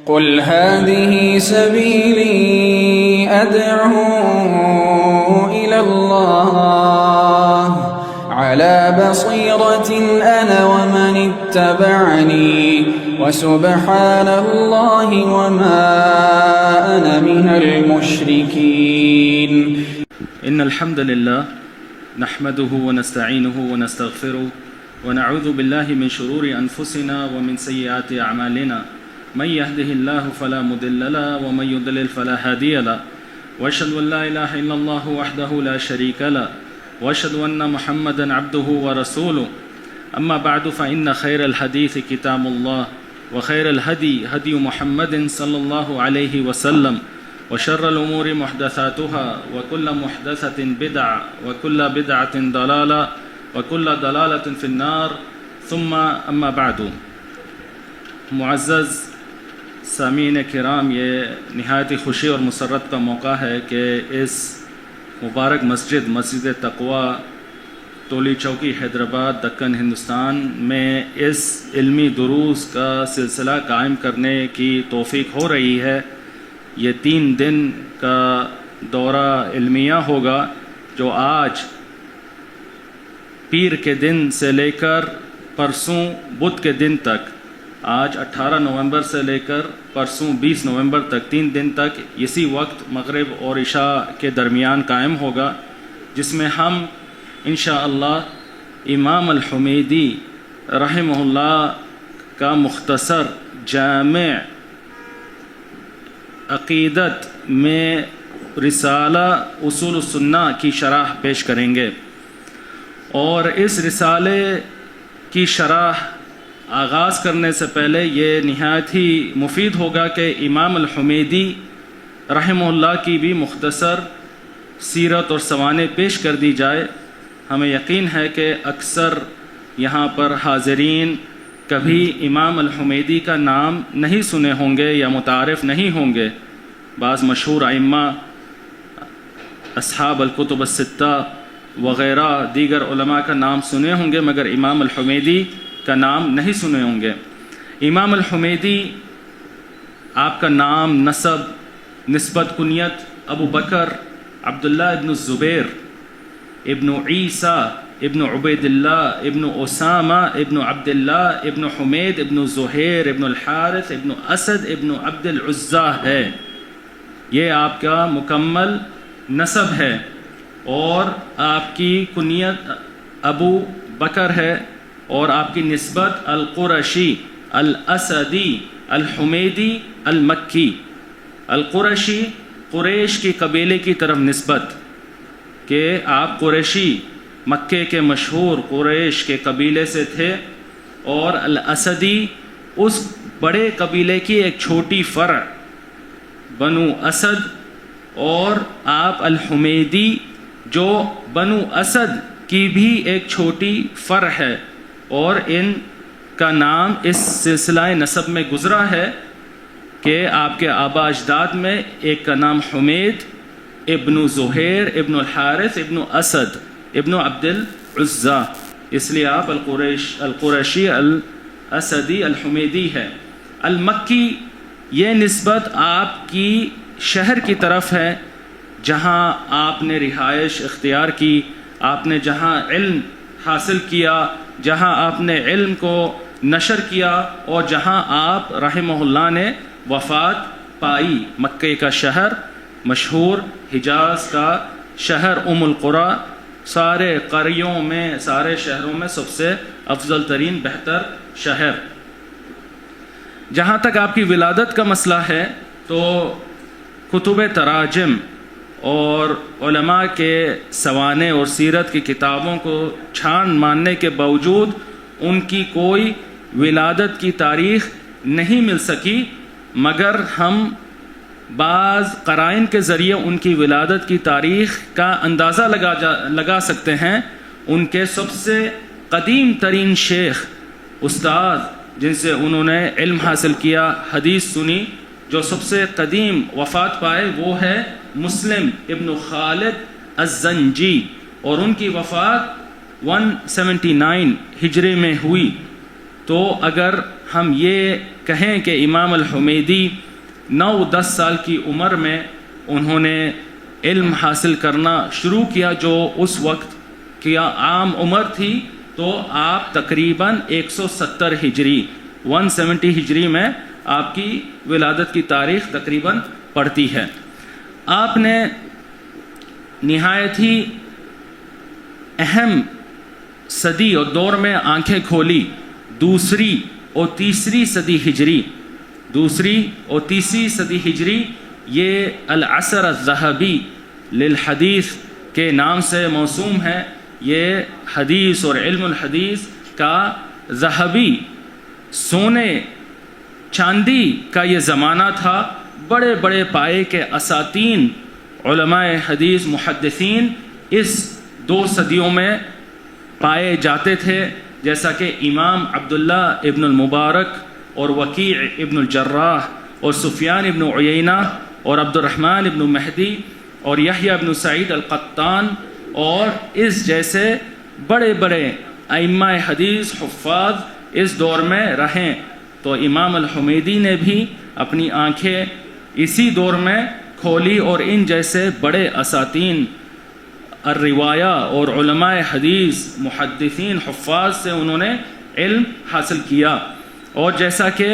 قل هذه سبيلي أدعو إلى الله على بصيرة أنا ومن اتبعني وسبحان الله وما أنا من المشركين. إن الحمد لله نحمده ونستعينه ونستغفره ونعوذ بالله من شرور أنفسنا ومن سيئات أعمالنا من يهده الله فلا مضل له ومن يضلل فلا هادي له وأشهد أن لا إله إلا الله وحده لا شريك له وأشهد أن محمدا عبده ورسوله. أما بعد فإن خير الحديث كتاب الله وخير الهدي هدي محمد صلى الله عليه وسلم وشر الأمور محدثاتها وكل محدثة بدعة وكل بدعة ضلالة وكل ضلالة في النار ثم أما بعد. معزز سامعین کرام، یہ نہایت خوشی اور مسرت کا موقع ہے کہ اس مبارک مسجد تقویٰ تولی چوکی حیدرآباد دکن ہندوستان میں اس علمی دروس کا سلسلہ قائم کرنے کی توفیق ہو رہی ہے. یہ 3 دن کا دورہ علمیہ ہوگا جو آج پیر کے دن سے لے کر پرسوں بدھ کے دن تک، آج 18 نومبر سے لے کر پرسوں 20 نومبر تک 3 دن تک اسی وقت مغرب اور عشاء کے درمیان قائم ہوگا، جس میں ہم انشاءاللہ امام الحمیدی رحمہ اللہ کا مختصر جامع عقیدت میں رسالہ اصول السنہ کی شرح پیش کریں گے. اور اس رسالے کی شرح آغاز کرنے سے پہلے یہ نہایت ہی مفید ہوگا کہ امام الحمیدی رحمہ اللہ کی بھی مختصر سیرت اور سوانح پیش کر دی جائے. ہمیں یقین ہے کہ اکثر یہاں پر حاضرین کبھی امام الحمیدی کا نام نہیں سنے ہوں گے یا متعارف نہیں ہوں گے. بعض مشہور ائمہ، اصحاب الکتب الستہ وغیرہ دیگر علماء کا نام سنے ہوں گے، مگر امام الحمیدی کا نام نہیں سنے ہوں گے. امام الحمیدی، آپ کا نام، نسب، نسبت، کنیت ابو بکر عبداللہ ابن الزبیر ابن عیسیٰ ابن عبید اللہ ابن اسامہ ابن عبداللہ ابن حمید ابن زہیر ابن الحارث ابن اسد ابن عبد العزیٰ ہے. یہ آپ کا مکمل نسب ہے. اور آپ کی کنیت ابو بکر ہے اور آپ کی نسبت القرشی الاسدی الحمیدی المکی. القرشی، قریش کی قبیلے کی طرف نسبت کہ آپ قریشی، مکے کے مشہور قریش کے قبیلے سے تھے. اور الاسدی اس بڑے قبیلے کی ایک چھوٹی فرع بنو اسد. اور آپ الحمیدی جو بنو اسد کی بھی ایک چھوٹی فرع ہے. اور ان کا نام اس سلسلہ نسب میں گزرا ہے کہ آپ کے آبا اجداد میں ایک کا نام حمید ابن زہیر ابن الحارث ابن اسد ابن عبد العزیٰ، اس لیے آپ القریشی الاسدی الحمیدی ہے. المکی، یہ نسبت آپ کی شہر کی طرف ہے، جہاں آپ نے رہائش اختیار کی، آپ نے جہاں علم حاصل کیا، جہاں آپ نے علم کو نشر کیا، اور جہاں آپ رحمہ اللہ نے وفات پائی. مکے کا شہر مشہور، حجاز کا شہر ام القریٰ، سارے قریوں میں، سارے شہروں میں سب سے افضل ترین بہتر شہر. جہاں تک آپ کی ولادت کا مسئلہ ہے تو کتب تراجم اور علماء کے سوانح اور سیرت کی کتابوں کو چھان ماننے کے باوجود ان کی کوئی ولادت کی تاریخ نہیں مل سکی، مگر ہم بعض قرائن کے ذریعے ان کی ولادت کی تاریخ کا اندازہ لگا سکتے ہیں. ان کے سب سے قدیم ترین شیخ، استاد، جن سے انہوں نے علم حاصل کیا، حدیث سنی، جو سب سے قدیم وفات پائے وہ ہے مسلم ابن خالد الزنجی، اور ان کی وفات 179 ہجری میں ہوئی. تو اگر ہم یہ کہیں کہ امام الحمیدی 9-10 سال کی عمر میں انہوں نے علم حاصل کرنا شروع کیا، جو اس وقت کی عام عمر تھی تو آپ تقریباً 170 ہجری 170 ہجری میں آپ کی ولادت کی تاریخ تقریباً پڑتی ہے۔ آپ نے نہایت ہی اہم صدی اور دور میں آنکھیں کھولی، دوسری اور تیسری صدی ہجری یہ العصر الذهبی للحدیث کے نام سے موسوم ہے۔ یہ حدیث اور علم الحدیث کا ذہبی، سونے چاندی کا یہ زمانہ تھا۔ بڑے بڑے پائے کے اساتین علماء حدیث محدثین اس 2 صدیوں میں پائے جاتے تھے، جیسا کہ امام عبداللہ ابن المبارک اور وکیع ابن الجراح اور سفیان ابن عیینہ اور عبد الرحمن ابن مہدی اور یحییٰ ابن سعید القطان اور اس جیسے بڑے بڑے ائمہ حدیث حفاظ اس دور میں رہیں۔ تو امام الحمیدی نے بھی اپنی آنکھیں اسی دور میں کھولی اور ان جیسے بڑے اساتین الروایہ اور علماء حدیث محدثین حفاظ سے انہوں نے علم حاصل کیا۔ اور جیسا کہ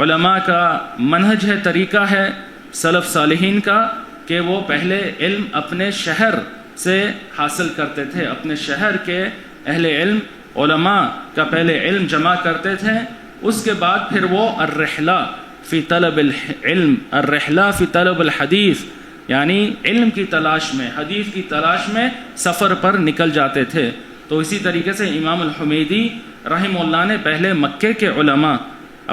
علماء کا منہج ہے، طریقہ ہے سلف صالحین کا کہ وہ پہلے علم اپنے شہر سے حاصل کرتے تھے، اپنے شہر کے اہل علم علماء کا پہلے علم جمع کرتے تھے، اس کے بعد پھر وہ الرحلہ فی طلب العلم، الرحلہ فی طلب الحدیث، یعنی علم کی تلاش میں، حدیث کی تلاش میں سفر پر نکل جاتے تھے۔ تو اسی طریقے سے امام الحمیدی رحمہ اللہ نے پہلے مکے کے علماء،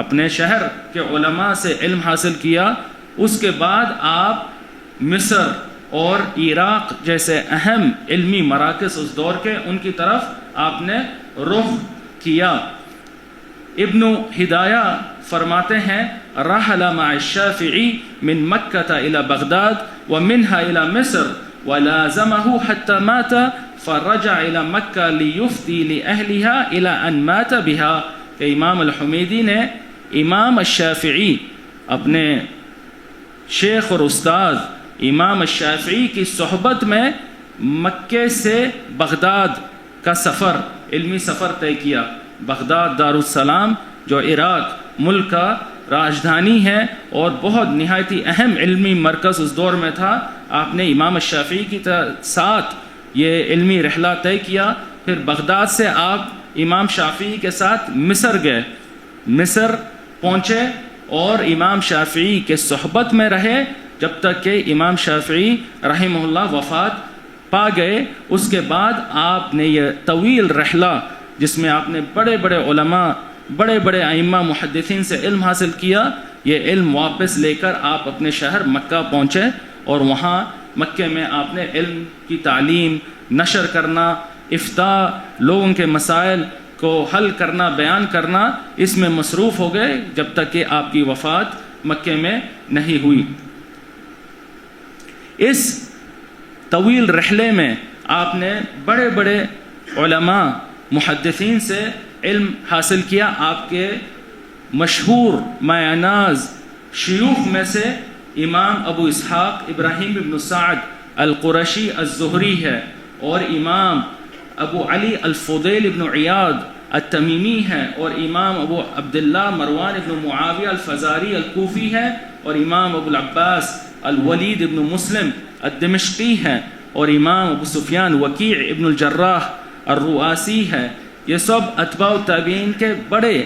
اپنے شہر کے علماء سے علم حاصل کیا، اس کے بعد آپ مصر اور عراق جیسے اہم علمی مراکز اس دور کے، ان کی طرف آپ نے رخ کیا۔ ابن ہدایہ فرماتے ہیں رحل مع الشافعی من مکہ الى بغداد ومنها الى مصر ولازمه حتى مات فرجع الى مکہ لیفتی لأہلها الى ان مات بها، کہ امام الحمیدی نے امام الشافعی، اپنے شیخ اور استاد امام الشافعی کی صحبت میں مکے سے بغداد کا سفر، علمی سفر طے کیا۔ بغداد دارالسلام جو عراق ملک کا راجدھانی ہے اور بہت نہایتی اہم علمی مرکز اس دور میں تھا، آپ نے امام الشافعی کے ساتھ یہ علمی رحلہ طے کیا۔ پھر بغداد سے آپ امام شافعی کے ساتھ مصر گئے، مصر پہنچے اور امام شافعی کے صحبت میں رہے جب تک کہ امام شافعی رحمہ اللہ وفات پا گئے۔ اس کے بعد آپ نے یہ طویل رحلہ، جس میں آپ نے بڑے بڑے علماء، بڑے بڑے ائمہ محدثین سے علم حاصل کیا، یہ علم واپس لے کر آپ اپنے شہر مکہ پہنچے اور وہاں مکے میں آپ نے علم کی تعلیم، نشر کرنا، افتاء، لوگوں کے مسائل کو حل کرنا، بیان کرنا، اس میں مصروف ہو گئے جب تک کہ آپ کی وفات مکے میں نہیں ہوئی۔ اس طویل رحلے میں آپ نے بڑے بڑے علماء محدثین سے علم حاصل کیا۔ آپ کے مشہور مایاناز شیوخ میں سے امام ابو اسحاق ابراہیم بن سعد القرشی الزہری ہے، اور امام ابو علی الفضیل بن عیاض التمیمی ہے، اور امام ابو عبداللہ مروان بن معاویہ الفزاری الکوفی ہے، اور امام ابو العباس الولید بن مسلم الدمشقی ہے، اور امام ابو سفیان وکیع ابن الجراح الرؤاسی ہے۔ یہ سب اتباع التابعین کے بڑے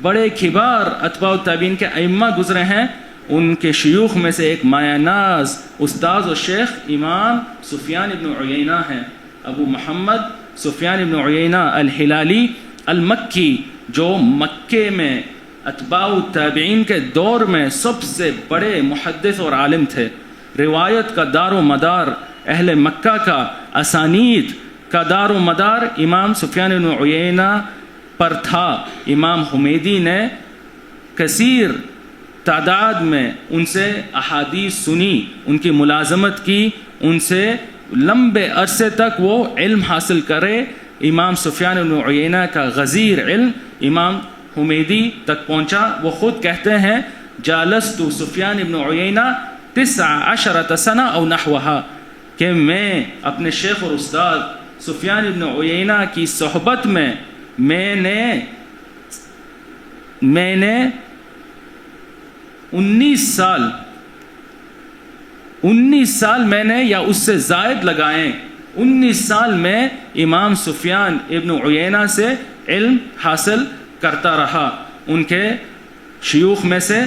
بڑے کبار اتباع التابعین کے ائمہ گزرے ہیں۔ ان کے شیوخ میں سے ایک مایاناز استاذ و شیخ امام سفیان ابن عیینہ ہیں، ابو محمد سفیان ابن عیینہ الہلالی المکی، جو مکے میں اتباع التابعین کے دور میں سب سے بڑے محدث اور عالم تھے۔ روایت کا دار و مدار اہل مکہ کا، اسانید کا دار و مدار امام سفیان بن عیینہ پر تھا۔ امام حمیدی نے کثیر تعداد میں ان سے احادیث سنی، ان کی ملازمت کی، ان سے لمبے عرصے تک وہ علم حاصل کرے۔ امام سفیان بن عیینہ کا غزیر علم امام حمیدی تک پہنچا. وہ خود کہتے ہیں جالست سفیان ابن عیینہ 19 سنہ او نحوہا، کہ میں اپنے شیخ اور استاد سفیان ابن عیینہ کی صحبت میں میں نے 19 سال میں نے یا اس سے زائد لگائیں، 19 سال میں امام سفیان ابن عیینہ سے علم حاصل کرتا رہا. ان کے شیوخ میں سے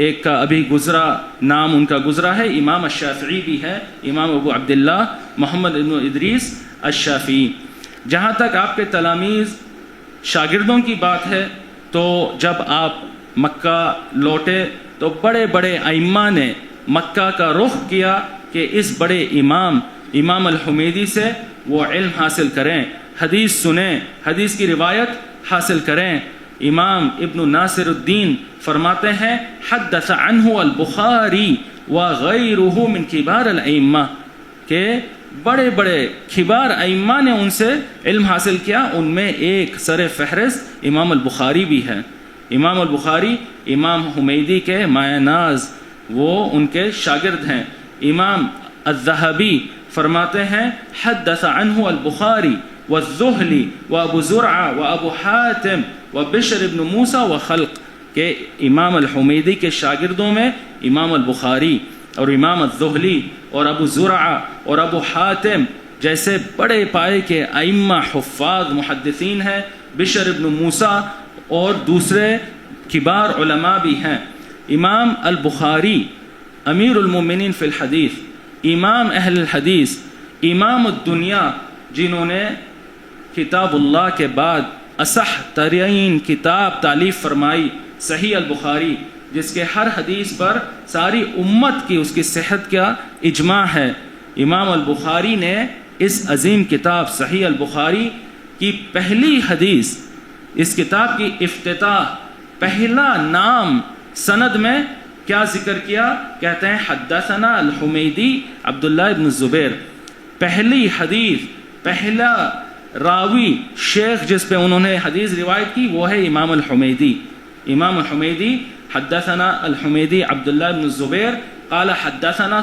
ایک کا ابھی گزرا نام ان کا گزرا ہے، امام الشافعی بھی ہے، امام ابو عبداللہ محمد ابن ادریس الشافعی. جہاں تک آپ کے تلاميذ شاگردوں کی بات ہے تو جب آپ مکہ لوٹے تو بڑے بڑے ائمہ نے مکہ کا رخ کیا کہ اس بڑے امام الحمیدی سے وہ علم حاصل کریں، حدیث سنیں، حدیث کی روایت حاصل کریں. امام ابن ناصر الدین فرماتے ہیں حدث عنہ البخاری وغیرہ من کبار الائمہ، کہ بڑے بڑے کبار ائمہ نے ان سے علم حاصل کیا. ان میں ایک سر فہرست امام البخاری بھی ہے. امام البخاری امام حمیدی کے مایہ ناز، وہ ان کے شاگرد ہیں. امام الذہبی فرماتے ہیں حدث عنہ البخاری والزہلی وابو زرعہ وابو حاتم وبشر ابن موسیٰ وخلق، کہ امام الحمیدی کے شاگردوں میں امام البخاری اور امام الزہلی اور ابو زرعہ اور ابو حاتم جیسے بڑے پائے کے ائمہ حفاظ محدثین ہیں، بشر ابن موسیٰ اور دوسرے کبار علماء بھی ہیں. امام البخاری امیر المومنین فی الحدیث، امام اہل الحدیث، امام الدنیا، جنہوں نے کتاب اللہ کے بعد اصح ترین کتاب تالیف فرمائی صحیح البخاری، جس کے ہر حدیث پر ساری امت کی اس کی صحت کا اجماع ہے. امام البخاری نے اس عظیم کتاب صحیح البخاری کی پہلی حدیث، اس کتاب کی افتتاح، پہلا نام سند میں کیا ذکر کیا؟ کہتے ہیں حدثنا الحمیدی عبداللہ ابن الزبیر. پہلی حدیث، پہلا راوی، شیخ جس پہ انہوں نے حدیث روایت کی وہ ہے امام الحمیدی. امام الحمیدی حدثنا الحمیدی عبداللہ ابن الزبیر قال حدثنا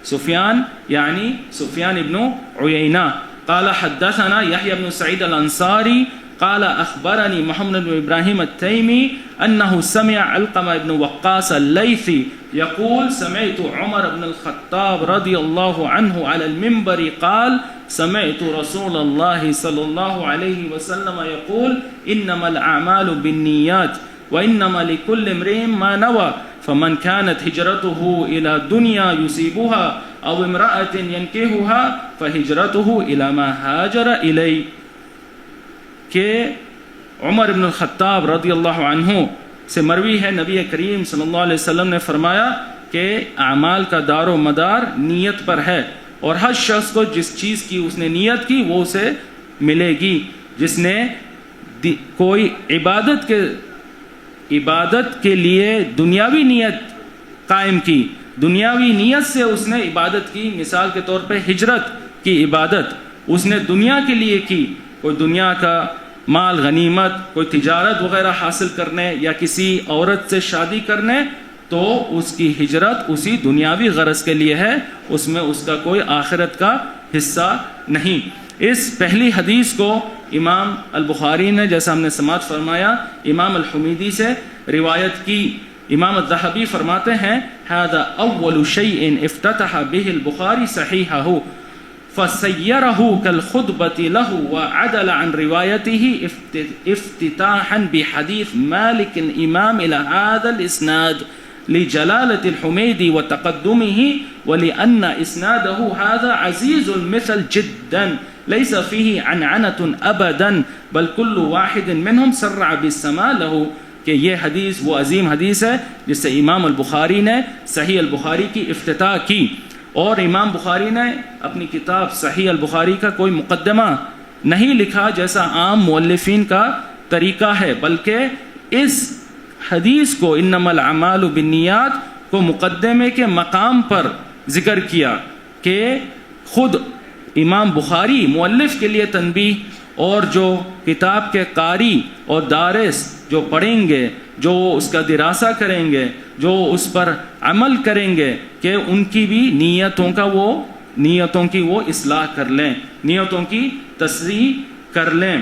سفیان یعنی سفیان ابن عیینہ قال حدثنا یحیی بن سعید الانصاری قال اخبرني محمد بن ابراہیم التیمی انه سمع علقمہ بن وقاص اللیثی يقول سمعت عمر بن الخطاب رضی اللہ عنہ على المنبر قال سمعت رسول اللہ صلی اللہ علیہ وسلم يقول انما الاعمال بالنیات وانما لكل امرئ ما نوى فمن كانت هجرته الى دنیا يصيبها او امرأة ينكحها فهجرته الى ما هاجر الیہ. کہ عمر بن الخطاب رضی اللہ عنہ سے مروی ہے، نبی کریم صلی اللہ علیہ وسلم نے فرمایا کہ اعمال کا دار و مدار نیت پر ہے، اور ہر شخص کو جس چیز کی اس نے نیت کی وہ اسے ملے گی. جس نے کوئی عبادت کے لیے دنیاوی نیت قائم کی، دنیاوی نیت سے اس نے عبادت کی، مثال کے طور پہ ہجرت کی عبادت اس نے دنیا کے لیے کی، کوئی دنیا کا مال غنیمت، کوئی تجارت وغیرہ حاصل کرنے یا کسی عورت سے شادی کرنے، تو اس کی ہجرت اسی دنیاوی غرض کے لیے ہے، اس میں اس کا کوئی آخرت کا حصہ نہیں. اس پہلی حدیث کو امام البخاری نے، جیسا ہم نے سماعت فرمایا، امام الحمیدی سے روایت کی. امام الذہبی فرماتے ہیں هذا اول شيء افتتح به البخاری صحیحہ فسیرہ کالخطبۃ لہ وعدل عن روایته افتتاحا بحدیث مالک امام الى هذا الاسناد لجلالة الحمیدی وتقدمه ولأن اسناده هذا عزیز المثل جدا ليس فيه عنعنة ابدا بل كل واحد منهم سرع بالسماع له. کہ یہ حدیث وہ عظیم حدیث ہے جس سے امام البخاری نے صحیح البخاری کی افتتاح کی. اور امام بخاری نے اپنی کتاب صحیح البخاری کا کوئی مقدمہ نہیں لکھا جیسا عام مؤلفین کا طریقہ ہے، بلکہ اس حدیث کو انما الاعمال بالنیات کو مقدمے کے مقام پر ذکر کیا کہ خود امام بخاری مؤلف کے لیے تنبیہ اور جو کتاب کے قاری اور دارس جو پڑھیں گے، جو اس کا دراسہ کریں گے، جو اس پر عمل کریں گے، کہ ان کی بھی نیتوں کی وہ اصلاح کر لیں، نیتوں کی تصحیح کر لیں۔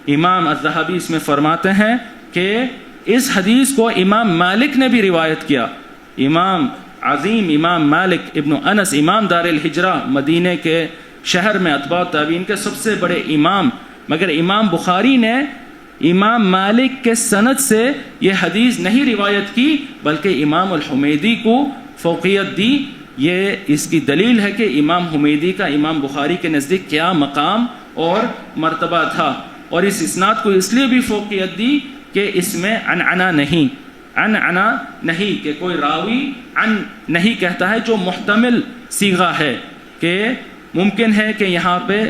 امام الذہبی اس میں فرماتے ہیں کہ اس حدیث کو امام مالک نے بھی روایت کیا۔ امام عظیم امام مالک ابن انس، امام دار الحجرہ، مدینہ کے شہر میں اتباع تابعین کے سب سے بڑے امام، مگر امام بخاری نے امام مالک کے سند سے یہ حدیث نہیں روایت کی، بلکہ امام الحمیدی کو فوقیت دی۔ یہ اس کی دلیل ہے کہ امام حمیدی کا امام بخاری کے نزدیک کیا مقام اور مرتبہ تھا، اور اس اسناد کو اس لیے بھی فوقیت دی کہ اس میں عنعنہ نہیں کہ کوئی راوی عن نہیں کہتا ہے، جو محتمل صیغہ ہے کہ ممکن ہے کہ یہاں پہ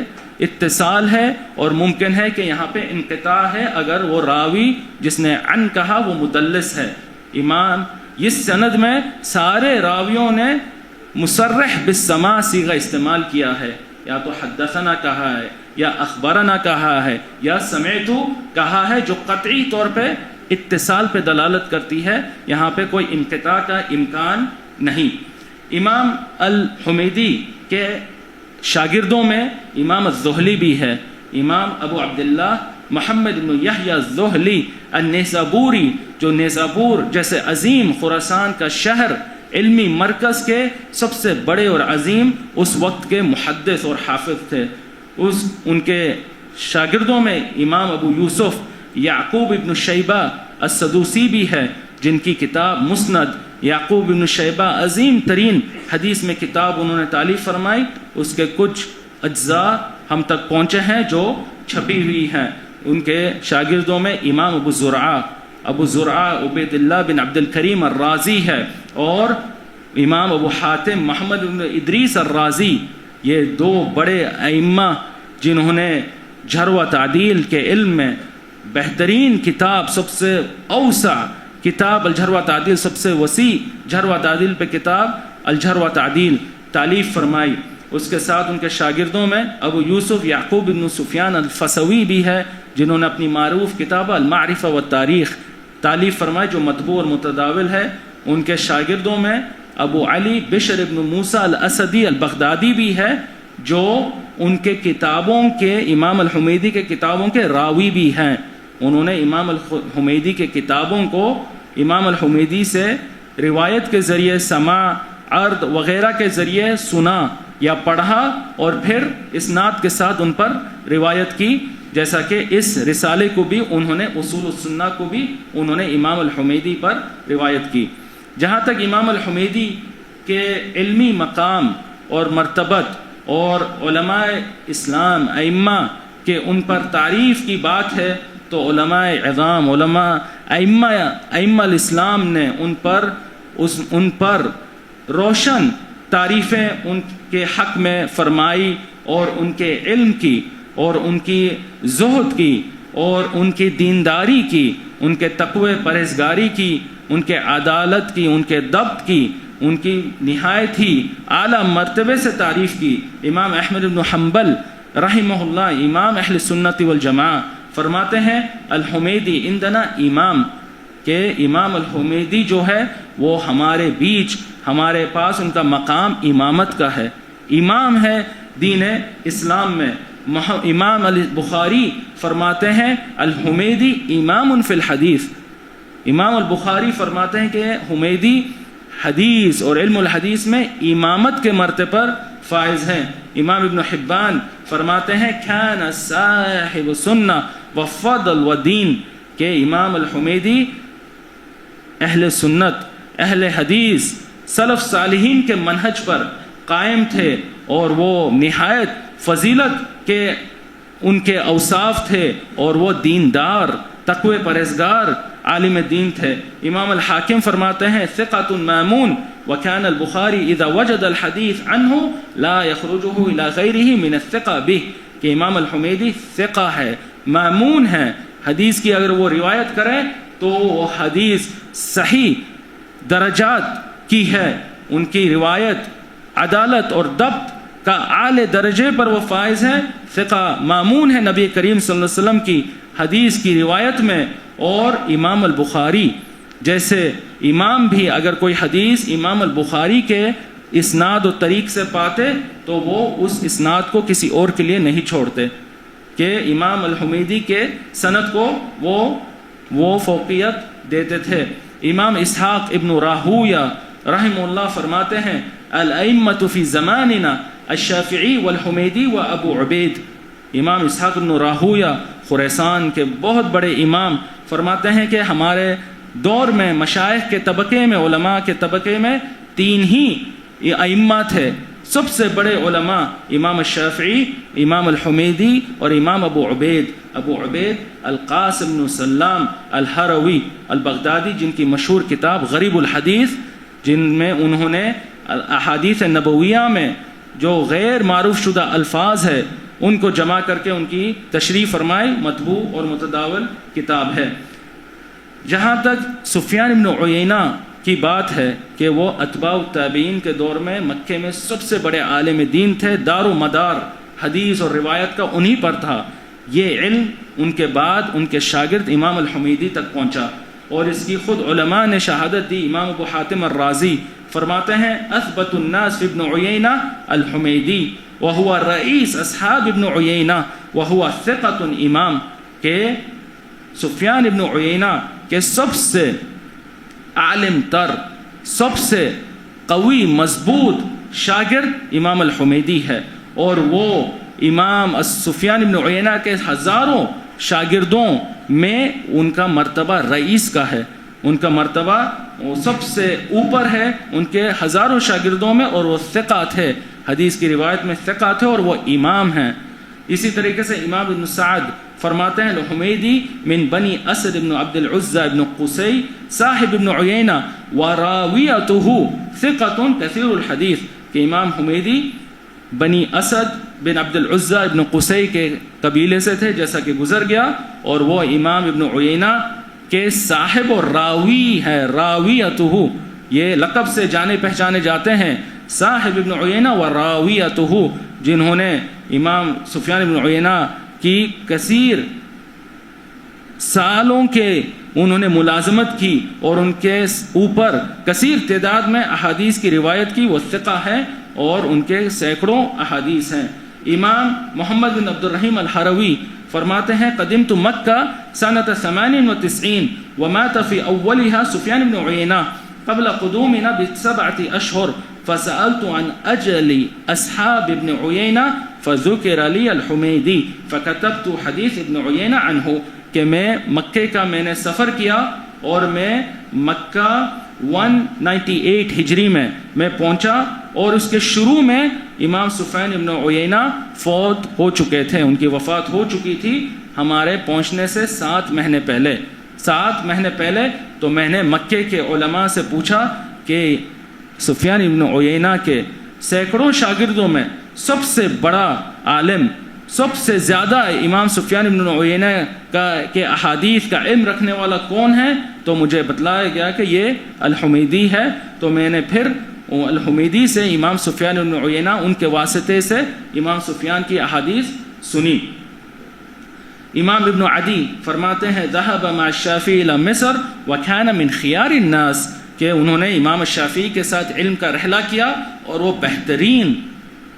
اتصال ہے اور ممکن ہے کہ یہاں پہ انقطاع ہے، اگر وہ راوی جس نے عن کہا وہ مدلس ہے۔ امام اس سند میں سارے راویوں نے مصرح بالسماع صیغہ استعمال کیا ہے، یا تو حدثنا کہا ہے، یا اخبرنا کہا ہے، یا سمعت کہا ہے، جو قطعی طور پہ اتصال پہ دلالت کرتی ہے، یہاں پہ کوئی انقطاع کا امکان نہیں۔ امام الحمیدی کے شاگردوں میں امام الزہلی بھی ہے۔ امام ابو عبداللہ محمد بن یحییٰ الزہلی النیسابوری، جو نیسابور جیسے عظیم خراسان کا شہر، علمی مرکز کے سب سے بڑے اور عظیم اس وقت کے محدث اور حافظ تھے، ان کے شاگردوں میں امام ابو یوسف یعقوب ابن شیبہ السدوسی بھی ہے، جن کی کتاب مسند یعقوب ابن شیبہ عظیم ترین حدیث میں کتاب انہوں نے تالیف فرمائی، اس کے کچھ اجزاء ہم تک پہنچے ہیں جو چھپی ہوئی ہیں۔ ان کے شاگردوں میں امام ابو زرعہ عبید اللہ بن عبد الکریم الرازی ہے، اور امام ابو حاتم محمد بن ادریس الرازی، یہ دو بڑے ائمہ جنہوں نے جرح و تعدیل کے علم میں بہترین کتاب، سب سے اوسع کتاب الجرح و تعدیل، سب سے وسیع جرح و تعدیل پہ کتاب الجرح و تعدیل تالیف فرمائی۔ اس کے ساتھ ان کے شاگردوں میں ابو یوسف یعقوب بن سفیان الفسوی بھی ہے، جنہوں نے اپنی معروف کتاب المعرفہ والتاریخ تالیف فرمائی، جو مطبوع اور متداول ہے۔ ان کے شاگردوں میں ابو علی بشر ابن موسیٰ الاسدی البغدادی بھی ہے، جو ان کے کتابوں کے امام الحمیدی کے کتابوں کے راوی بھی ہیں۔ انہوں نے امام الحمیدی کے کتابوں کو امام الحمیدی سے روایت کے ذریعے، سماع، عرض وغیرہ کے ذریعے سنا یا پڑھا، اور پھر اسناد کے ساتھ ان پر روایت کی، جیسا کہ اس رسالے کو بھی انہوں نے، اصول السنہ کو بھی انہوں نے امام الحمیدی پر روایت کی۔ جہاں تک امام الحمیدی کے علمی مقام اور مرتبت اور علماء اسلام ائمہ کے ان پر تعریف کی بات ہے، تو علماء عظام، ائمہ الاسلام نے ان پر روشن تعریفیں ان کے حق میں فرمائی، اور ان کے علم کی، اور ان کی زہد کی، اور ان کی دینداری کی، ان کے تقوی پرہیزگاری کی، ان کے عدالت کی، ان کے ضبط کی، ان کی نہایت ہی اعلیٰ مرتبے سے تعریف کی۔ امام احمد بن حنبل رحمہ اللہ، امام اہل سنت والجماعہ، فرماتے ہیں الحمیدی عندنا امام، کہ امام الحمیدی جو ہے وہ ہمارے بیچ، ہمارے پاس ان کا مقام امامت کا ہے، امام ہے دین اسلام میں۔ امام البخاری فرماتے ہیں الحمیدی امام فی الحدیث، امام البخاری فرماتے ہیں کہ حمیدی حدیث اور علم الحدیث میں امامت کے مرتبے پر فائز ہیں۔ امام ابن حبان فرماتے ہیں کان صاحب سنہ و فضل و دین، کہ امام الحمیدی اہل سنت، اہل حدیث، سلف صالحین کے منہج پر قائم تھے، اور وہ نہایت فضیلت کے ان کے اوصاف تھے، اور وہ دیندار، تقوی پرہیزگار، عالم دین تھے۔ امام الحاکم فرماتے ہیں ثقۃ مامون، وكان البخاری اذا وجد الحدیث عنہ لا يخرجه الى غیرہ من الثقہ بہ، کہ امام الحمیدی ثقہ ہے، مامون ہے، حدیث کی اگر وہ روایت کریں تو وہ حدیث صحیح درجات کی ہے، ان کی روایت عدالت اور ضبط کا اعلی درجے پر وہ فائز ہے، ثقہ مامون ہے نبی کریم صلی اللہ علیہ وسلم کی حدیث کی روایت میں. اور امام البخاری جیسے امام بھی اگر کوئی حدیث امام البخاری کے اسناد و طریق سے پاتے تو وہ اس اسناد کو کسی اور کے لیے نہیں چھوڑتے کہ امام الحمیدی کے سند کو وہ فوقیت دیتے تھے. امام اسحاق ابن راہویہ رحمہ اللہ فرماتے ہیں الائمۃ فی زماننا الشافعی والحمیدی و ابو عبید. امام اسحاق ابن راہویہ خراسان کے بہت بڑے امام فرماتے ہیں کہ ہمارے دور میں مشائخ کے طبقے میں، علماء کے طبقے میں 3 ہی ائمہ تھے. سب سے بڑے علماء امام الشافعی، امام الحمیدی اور امام ابو عبید القاسم بن سلام الہروی البغدادی، جن کی مشہور کتاب غریب الحدیث، جن میں انہوں نے احادیث نبویہ میں جو غیر معروف شدہ الفاظ ہے ان کو جمع کر کے ان کی تشریح فرمائی، مطبوع اور متداول کتاب ہے. جہاں تک سفیان بن عیینہ کی بات ہے کہ وہ اتباع التابعین کے دور میں مکے میں سب سے بڑے عالم دین تھے، دار و مدار حدیث اور روایت کا انہی پر تھا. یہ علم ان کے بعد ان کے شاگرد امام الحمیدی تک پہنچا اور اس کی خود علماء نے شہادت دی. امام ابو حاتم الرازی فرماتے ہیں اثبت الناس فی ابن عیینہ الحمیدی وہو رئیس اصحاب ابن عیینہ وہو ثقۃ امام، کہ سفیان ابن عیینہ کے سب سے عالم تر، سب سے قوی مضبوط شاگرد امام الحمیدی ہے، اور وہ امام سفیان ابن عیینہ کے ہزاروں شاگردوں میں ان کا مرتبہ رئیس کا ہے، ان کا مرتبہ وہ سب سے اوپر ہے ان کے ہزاروں شاگردوں میں، اور وہ ثقہ تھے، حدیث کی روایت میں ثقہ تھے اور وہ امام ہیں. اسی طریقے سے امام ابن سعد فرماتے ہیں الحمیدی من بنی اسد ابن عبد العزى ابن قسی صاحب ابن عیینہ وراویتہ ثقۃ کثیر الحدیث، کہ امام حمیدی بنی اسد بن عبد العزى ابن قسی کے قبیلے سے تھے جیسا کہ گزر گیا، اور وہ امام ابن عیینہ کے صاحب اور راوی ہے. راویتہ یہ لقب سے جانے پہچانے جاتے ہیں، صاحب ابن عیینہ و راویتہ، جنہوں نے امام سفیان ابن عیینہ کی کثیر سالوں کے انہوں نے ملازمت کی اور ان کے اوپر کثیر تعداد میں احادیث کی روایت کی، وہ ثقہ ہے اور ان کے سینکڑوں احادیث ہیں. امام محمد بن عبد الرحیم الہروی فرماتے ہیں قدمت مکہ سنۃ 98 ومات فی اولها سفیان بن عیینہ قبل قدومنا ب7 اشہر فسألت عن اجل اصحاب ابن عیینہ فذکر لی الحمیدی فکتبت حدیث ابن عیینہ عنہ، کہ میں مکے کا میں نے سفر کیا اور میں مکہ 198 ہجری میں پہنچا، اور اس کے شروع میں امام سفیان ابن عیینہ فوت ہو چکے تھے، ان کی وفات ہو چکی تھی ہمارے پہنچنے سے 7 مہینے پہلے. تو میں نے مکے کے علماء سے پوچھا کہ سفیان ابن عیینہ کے سینکڑوں شاگردوں میں سب سے بڑا عالم، سب سے زیادہ امام سفیان ابن عیینہ کے احادیث کا علم رکھنے والا کون ہے؟ تو مجھے بتلایا گیا کہ یہ الحمیدی ہے. تو میں نے پھر الحمیدی سے امام سفیان ابن عیینہ ان کے واسطے سے امام سفیان کی احادیث سنی. امام ابن عدی فرماتے ہیں ذهب مع الشافعی الى مصر وكان من خيار الناس، کہ انہوں نے امام الشافعی کے ساتھ علم کا رحلہ کیا اور وہ بہترین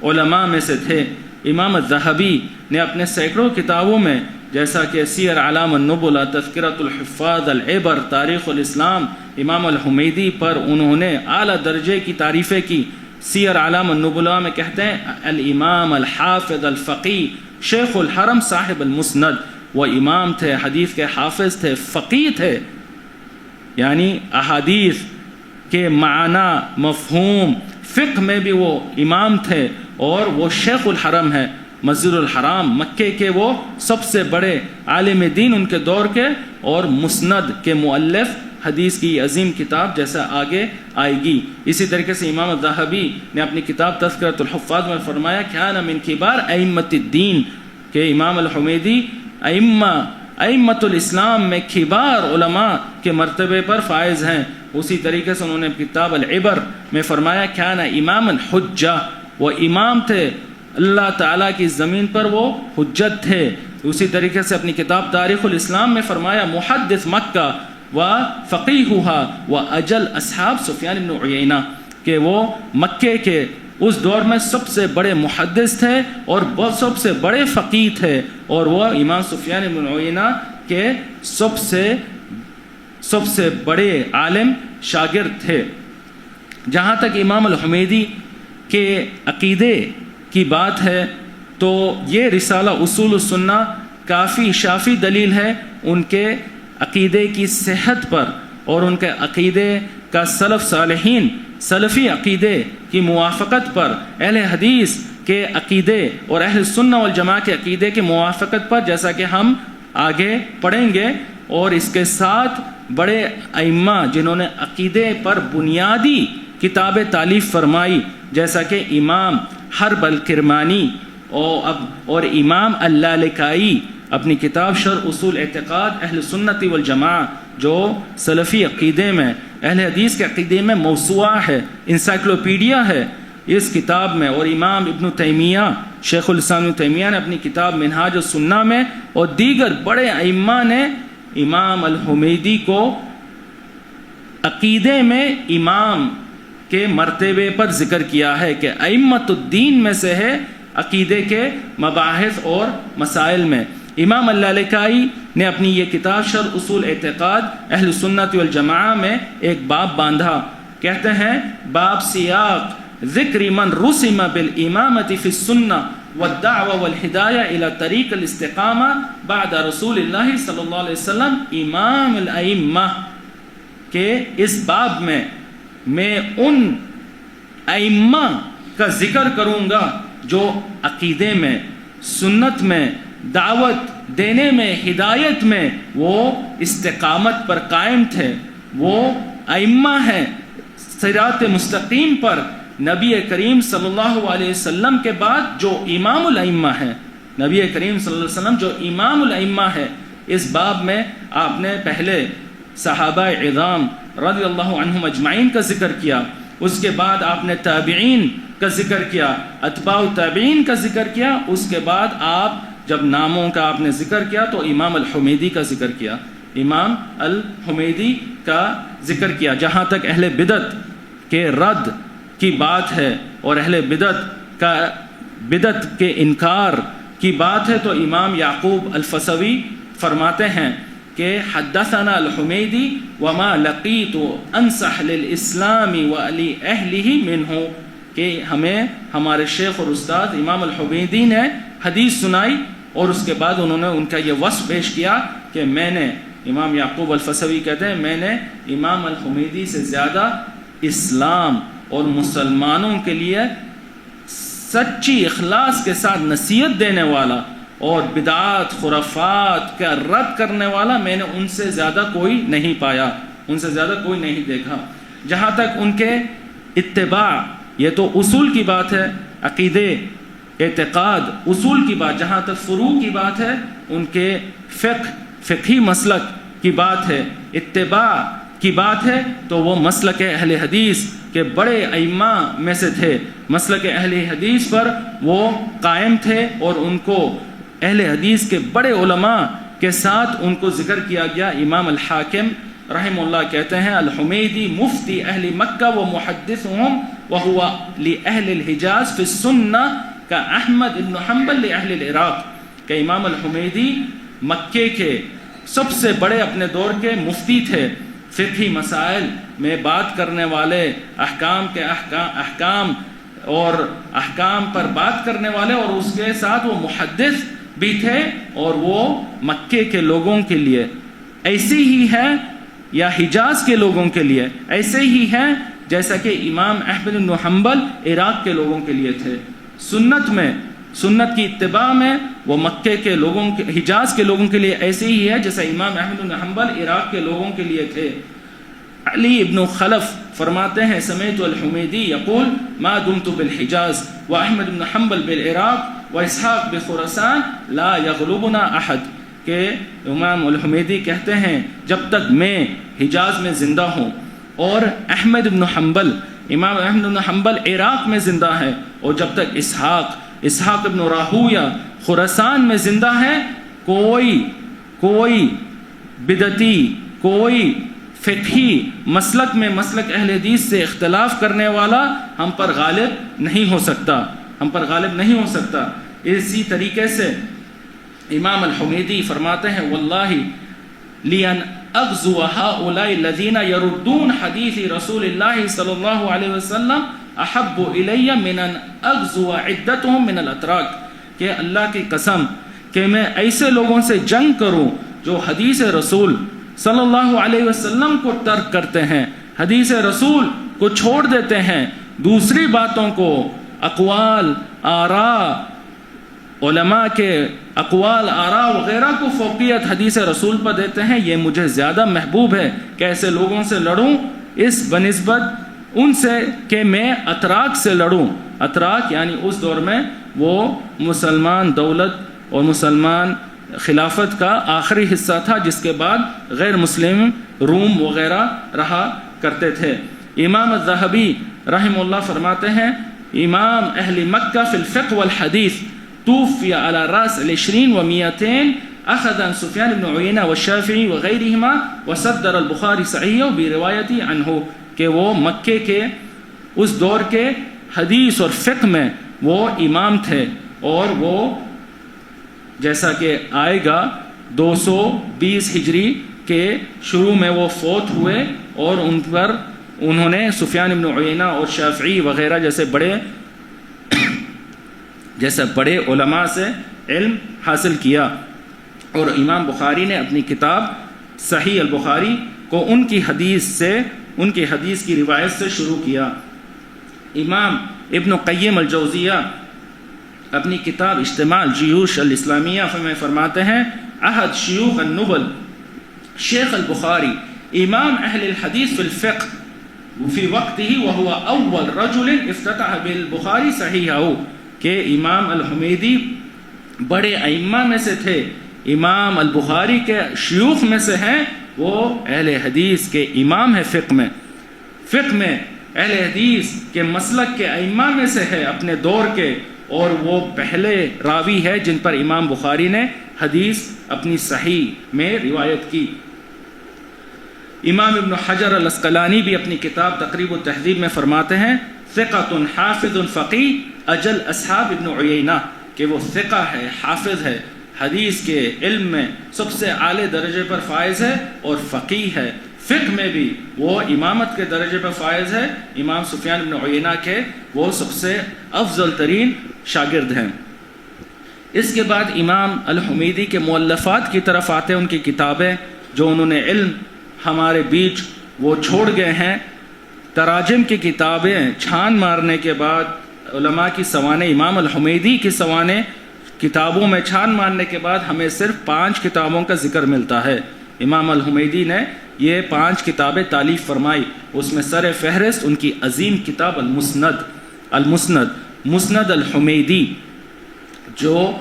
علماء میں سے تھے. امام الذہبی نے اپنے سینکڑوں کتابوں میں جیسا کہ سیر اعلام النبلہ، تذکرۃ الحفاظ، العبر، تاریخ الاسلام، امام الحمیدی پر انہوں نے اعلیٰ درجے کی تعریفیں کی. سیر اعلام النبلہ میں کہتے ہیں الامام الحافظ الفقی شیخ الحرم صاحب المسند، وہ امام تھے، حدیث کے حافظ تھے، فقی تھے، یعنی احادیث کے معنی، مفہوم، فقہ میں بھی وہ امام تھے، اور وہ شیخ الحرم ہے، مسجد الحرام مکے کے وہ سب سے بڑے عالم دین ان کے دور کے، اور مسند کے مؤلف، حدیث کی عظیم کتاب جیسا آگے آئے گی. اسی طریقے سے امام الذہبی نے اپنی کتاب تذکرۃ الحفاظ میں فرمایا کان من کبار ائمۃ الدین، کہ امام الحمیدی ائمۃ الاسلام میں کبار علماء کے مرتبے پر فائز ہیں. اسی طریقے سے انہوں نے کتاب العبر میں فرمایا کان امام الحجہ، وہ امام تھے، اللہ تعالیٰ کی زمین پر وہ حجت تھے۔ اسی طریقے سے اپنی کتاب تاریخ الاسلام میں فرمایا محدث مکہ و فقیہھا و اجل اصحاب سفیان بن عیینہ، کہ وہ مکے کے اس دور میں سب سے بڑے محدث تھے اور وہ سب سے بڑے فقیہ تھے، اور وہ امام سفیان بن عیینہ کے سب سے بڑے عالم شاگرد تھے۔ جہاں تک امام الحمیدی کے عقیدے کی بات ہے تو یہ رسالہ اصول السنہ کافی شافی دلیل ہے ان کے عقیدے کی صحت پر اور ان کے عقیدے کا سلف صالحین سلفی عقیدے کی موافقت پر، اہل حدیث کے عقیدے اور اہل سنہ والجماع کے عقیدے کی موافقت پر، جیسا کہ ہم آگے پڑھیں گے۔ اور اس کے ساتھ بڑے ائمہ جنہوں نے عقیدے پر بنیادی کتابیں تالیف فرمائی، جیسا کہ امام حرب الکرمانی اور امام اللالکائی اپنی کتاب شرح اصول اعتقاد اہل سنت والجماع، جو سلفی عقیدے میں اہل حدیث کے عقیدے میں موسوعہ ہے، انسائکلوپیڈیا ہے اس کتاب میں، اور امام ابن تیمیہ شیخ الاسلام ابن تیمیہ نے اپنی کتاب منہاج السنہ میں، اور دیگر بڑے ائمہ نے امام الحمیدی کو عقیدے میں امام کے مرتبے پر ذکر کیا ہے کہ ائمۃ الدین میں سے ہے عقیدے کے مباحث اور مسائل میں۔ امام اللالکائی نے اپنی یہ کتاب شرح اصول اعتقاد اہل سنت والجماع میں ایک باب باندھا، کہتے ہیں باب سیاق ذکر من رسم بالامامۃ فی السنہ والدعوہ والہدایہ الی طریق الاستقامہ بعد رسول اللہ صلی اللہ علیہ وسلم امام الائمہ، کہ اس باب میں ان ائمہ کا ذکر کروں گا جو عقیدے میں، سنت میں، دعوت دینے میں، ہدایت میں وہ استقامت پر قائم تھے، وہ ائمہ ہیں صراط مستقیم پر۔ نبی کریم صلی اللہ علیہ وسلم کے بعد جو امام الائمہ ہے، نبی کریم صلی اللہ علیہ وسلم جو امام الائمہ ہے، اس باب میں آپ نے پہلے صحابہ عظام رضی اللہ عنہم اجمعین کا ذکر کیا، اس کے بعد آپ نے تابعین کا ذکر کیا، اتباع تابعین کا ذکر کیا، اس کے بعد آپ جب ناموں کا آپ نے ذکر کیا تو امام الحمیدی کا ذکر کیا، امام الحمیدی کا ذکر کیا۔ جہاں تک اہل بدعت کے رد کی بات ہے اور اہل بدعت کے انکار کی بات ہے تو امام یعقوب الفسوی فرماتے ہیں کہ حدثنا الحمیدی وما لقیت انصح للاسلام ولأہلہ منہ، کہ ہمیں ہمارے شیخ اور استاد امام الحمیدی نے حدیث سنائی، اور اس کے بعد انہوں نے ان کا یہ وصف پیش کیا کہ میں نے، امام یعقوب الفسوی کہتے ہیں، میں نے امام الحمیدی سے زیادہ اسلام اور مسلمانوں کے لیے سچی اخلاص کے ساتھ نصیحت دینے والا اور بدعات خرافات کا رد کرنے والا میں نے ان سے زیادہ کوئی نہیں پایا، ان سے زیادہ کوئی نہیں دیکھا۔ جہاں تک ان کے اتباع، یہ تو اصول کی بات ہے، عقیدے اعتقاد اصول کی بات، جہاں تک فروع کی بات ہے ان کے فقہی مسلک کی بات ہے، اتباع کی بات ہے، تو وہ مسلک اہل حدیث کے بڑے ائمہ میں سے تھے، مسلک اہل حدیث پر وہ قائم تھے، اور ان کو اہل حدیث کے بڑے علماء کے ساتھ ان کو ذکر کیا گیا۔ امام الحاکم رحم اللہ کہتے ہیں الحمیدی مفتی اہل مکہ و محدثہم وہو لأہل الحجاز فی السنہ کا احمد بن حنبل لأہل العراق، کہ امام الحمیدی مکے کے سب سے بڑے اپنے دور کے مفتی تھے، فقہی مسائل میں بات کرنے والے، احکام کے احکام اور احکام پر بات کرنے والے، اور اس کے ساتھ وہ محدث بھی تھے، اور وہ مکے کے لوگوں کے لیے ایسی ہی ہے، یا حجاز کے لوگوں کے لیے ایسے ہی ہے جیسا کہ امام احمد بن حنبل عراق کے لوگوں کے لیے تھے۔ سنت میں، سنت کی اتباع میں وہ مکے کے لوگوں کے، حجاز کے لوگوں کے لیے ایسے ہی ہے جیسا امام احمد بن حنبل عراق کے لوگوں کے لیے تھے۔ علی ابن خلف فرماتے ہیں سمعت الحمیدی یقول ما دمت بالحجاز و احمد بن حنبل بالعراق و اسحاق بخراسان لا یغلبنا احد، کہ امام الحمیدی کہتے ہیں جب تک میں حجاز میں زندہ ہوں اور احمد بن حنبل، امام احمد بن حنبل عراق میں زندہ ہے، اور جب تک اسحاق بن راہویہ خراسان میں زندہ ہے، کوئی بدعتی، کوئی فقہی مسلک میں مسلک اہل حدیث سے اختلاف کرنے والا ہم پر غالب نہیں ہو سکتا. اسی طریقے سے امام الحمیدی فرماتے ہیں واللہ لِأَنْ أَغْزُوَ هَؤُلَاءِ الَّذِينَ يَرُدُّونَ حَدِيثِ رسول اللہ صلی اللہ علیہ وسلم احب الی من ان اغزو عدتهم من الاتراک، کہ اللہ کی قسم کہ میں ایسے لوگوں سے جنگ کروں جو حدیث رسول صلی اللہ علیہ وسلم کو ترک کرتے ہیں، حدیث رسول کو چھوڑ دیتے ہیں، دوسری باتوں کو، اقوال، آراء، علماء کے اقوال، آراء وغیرہ کو فوقیت حدیث رسول پر دیتے ہیں، یہ مجھے زیادہ محبوب ہے کہ ایسے لوگوں سے لڑوں اس بنسبت ان سے کہ میں اتراک سے لڑوں. اتراک یعنی اس دور میں وہ مسلمان دولت اور مسلمان خلافت کا آخری حصہ تھا، جس کے بعد غیر مسلم روم وغیرہ رہا کرتے تھے. امام الذہبی رحمہ اللہ فرماتے ہیں امام اہل مکہ فی الفقہ والحدیث توفی علی راس العشرین و میتین اخذا سفیان بن عیینہ والشافعی وغیرہما وصدر البخاری صحیح بروایتی عنہ، کہ وہ مکے کے اس دور کے حدیث اور فقہ میں وہ امام تھے، اور وہ جیسا کہ آئے گا 220 ہجری کے شروع میں وہ فوت ہوئے، اور ان پر انہوں نے سفیان بن عیینہ اور شافعی وغیرہ جیسے بڑے علماء سے علم حاصل کیا. اور امام بخاری نے اپنی کتاب صحیح البخاری کو ان کی حدیث کی روایت سے شروع کیا. امام ابن قیم الجوزیہ اپنی کتاب اجتماع الجیوش الاسلامیہ میں فرماتے ہیں احد شیوخ النبل شیخ البخاری امام اہل الحدیث فی الفقہ فی وقتہ وہو اول رجل افتتح بالبخاری صحیحہ، کہ امام الحمیدی بڑے ائمہ میں سے تھے، امام البخاری کے شیوخ میں سے ہیں، وہ اہل حدیث کے امام ہے. فقہ میں اہل حدیث کے مسلک کے ائمہ میں سے ہے اپنے دور کے، اور وہ پہلے راوی ہے جن پر امام بخاری نے حدیث اپنی صحیح میں روایت کی. امام ابن حجر العسقلانی بھی اپنی کتاب تقریب التہذیب میں فرماتے ہیں ثقۃ حافظ فقیہ اجل اصحاب ابن عیینہ، کہ وہ ثقہ ہے، حافظ ہے، حدیث کے علم میں سب سے اعلی درجے پر فائز ہے، اور فقیہ ہے. فقہ میں بھی وہ امامت کے درجے پر فائز ہے، امام سفیان بن عیینہ کے وہ سب سے افضل ترین شاگرد ہیں. اس کے بعد امام الحمیدی کے مؤلفات کی طرف آتے ہیں، ان کی کتابیں جو انہوں نے علم ہمارے بیچ وہ چھوڑ گئے ہیں. تراجم کی کتابیں چھان مارنے کے بعد علماء کی سوانح، امام الحمیدی کی سوانح کتابوں میں چھان مارنے کے بعد ہمیں صرف 5 کتابوں کا ذکر ملتا ہے. امام الحمیدی نے یہ 5 کتابیں تالیف فرمائی، اس میں سر فہرست ان کی عظیم کتاب مسند الحمیدی جو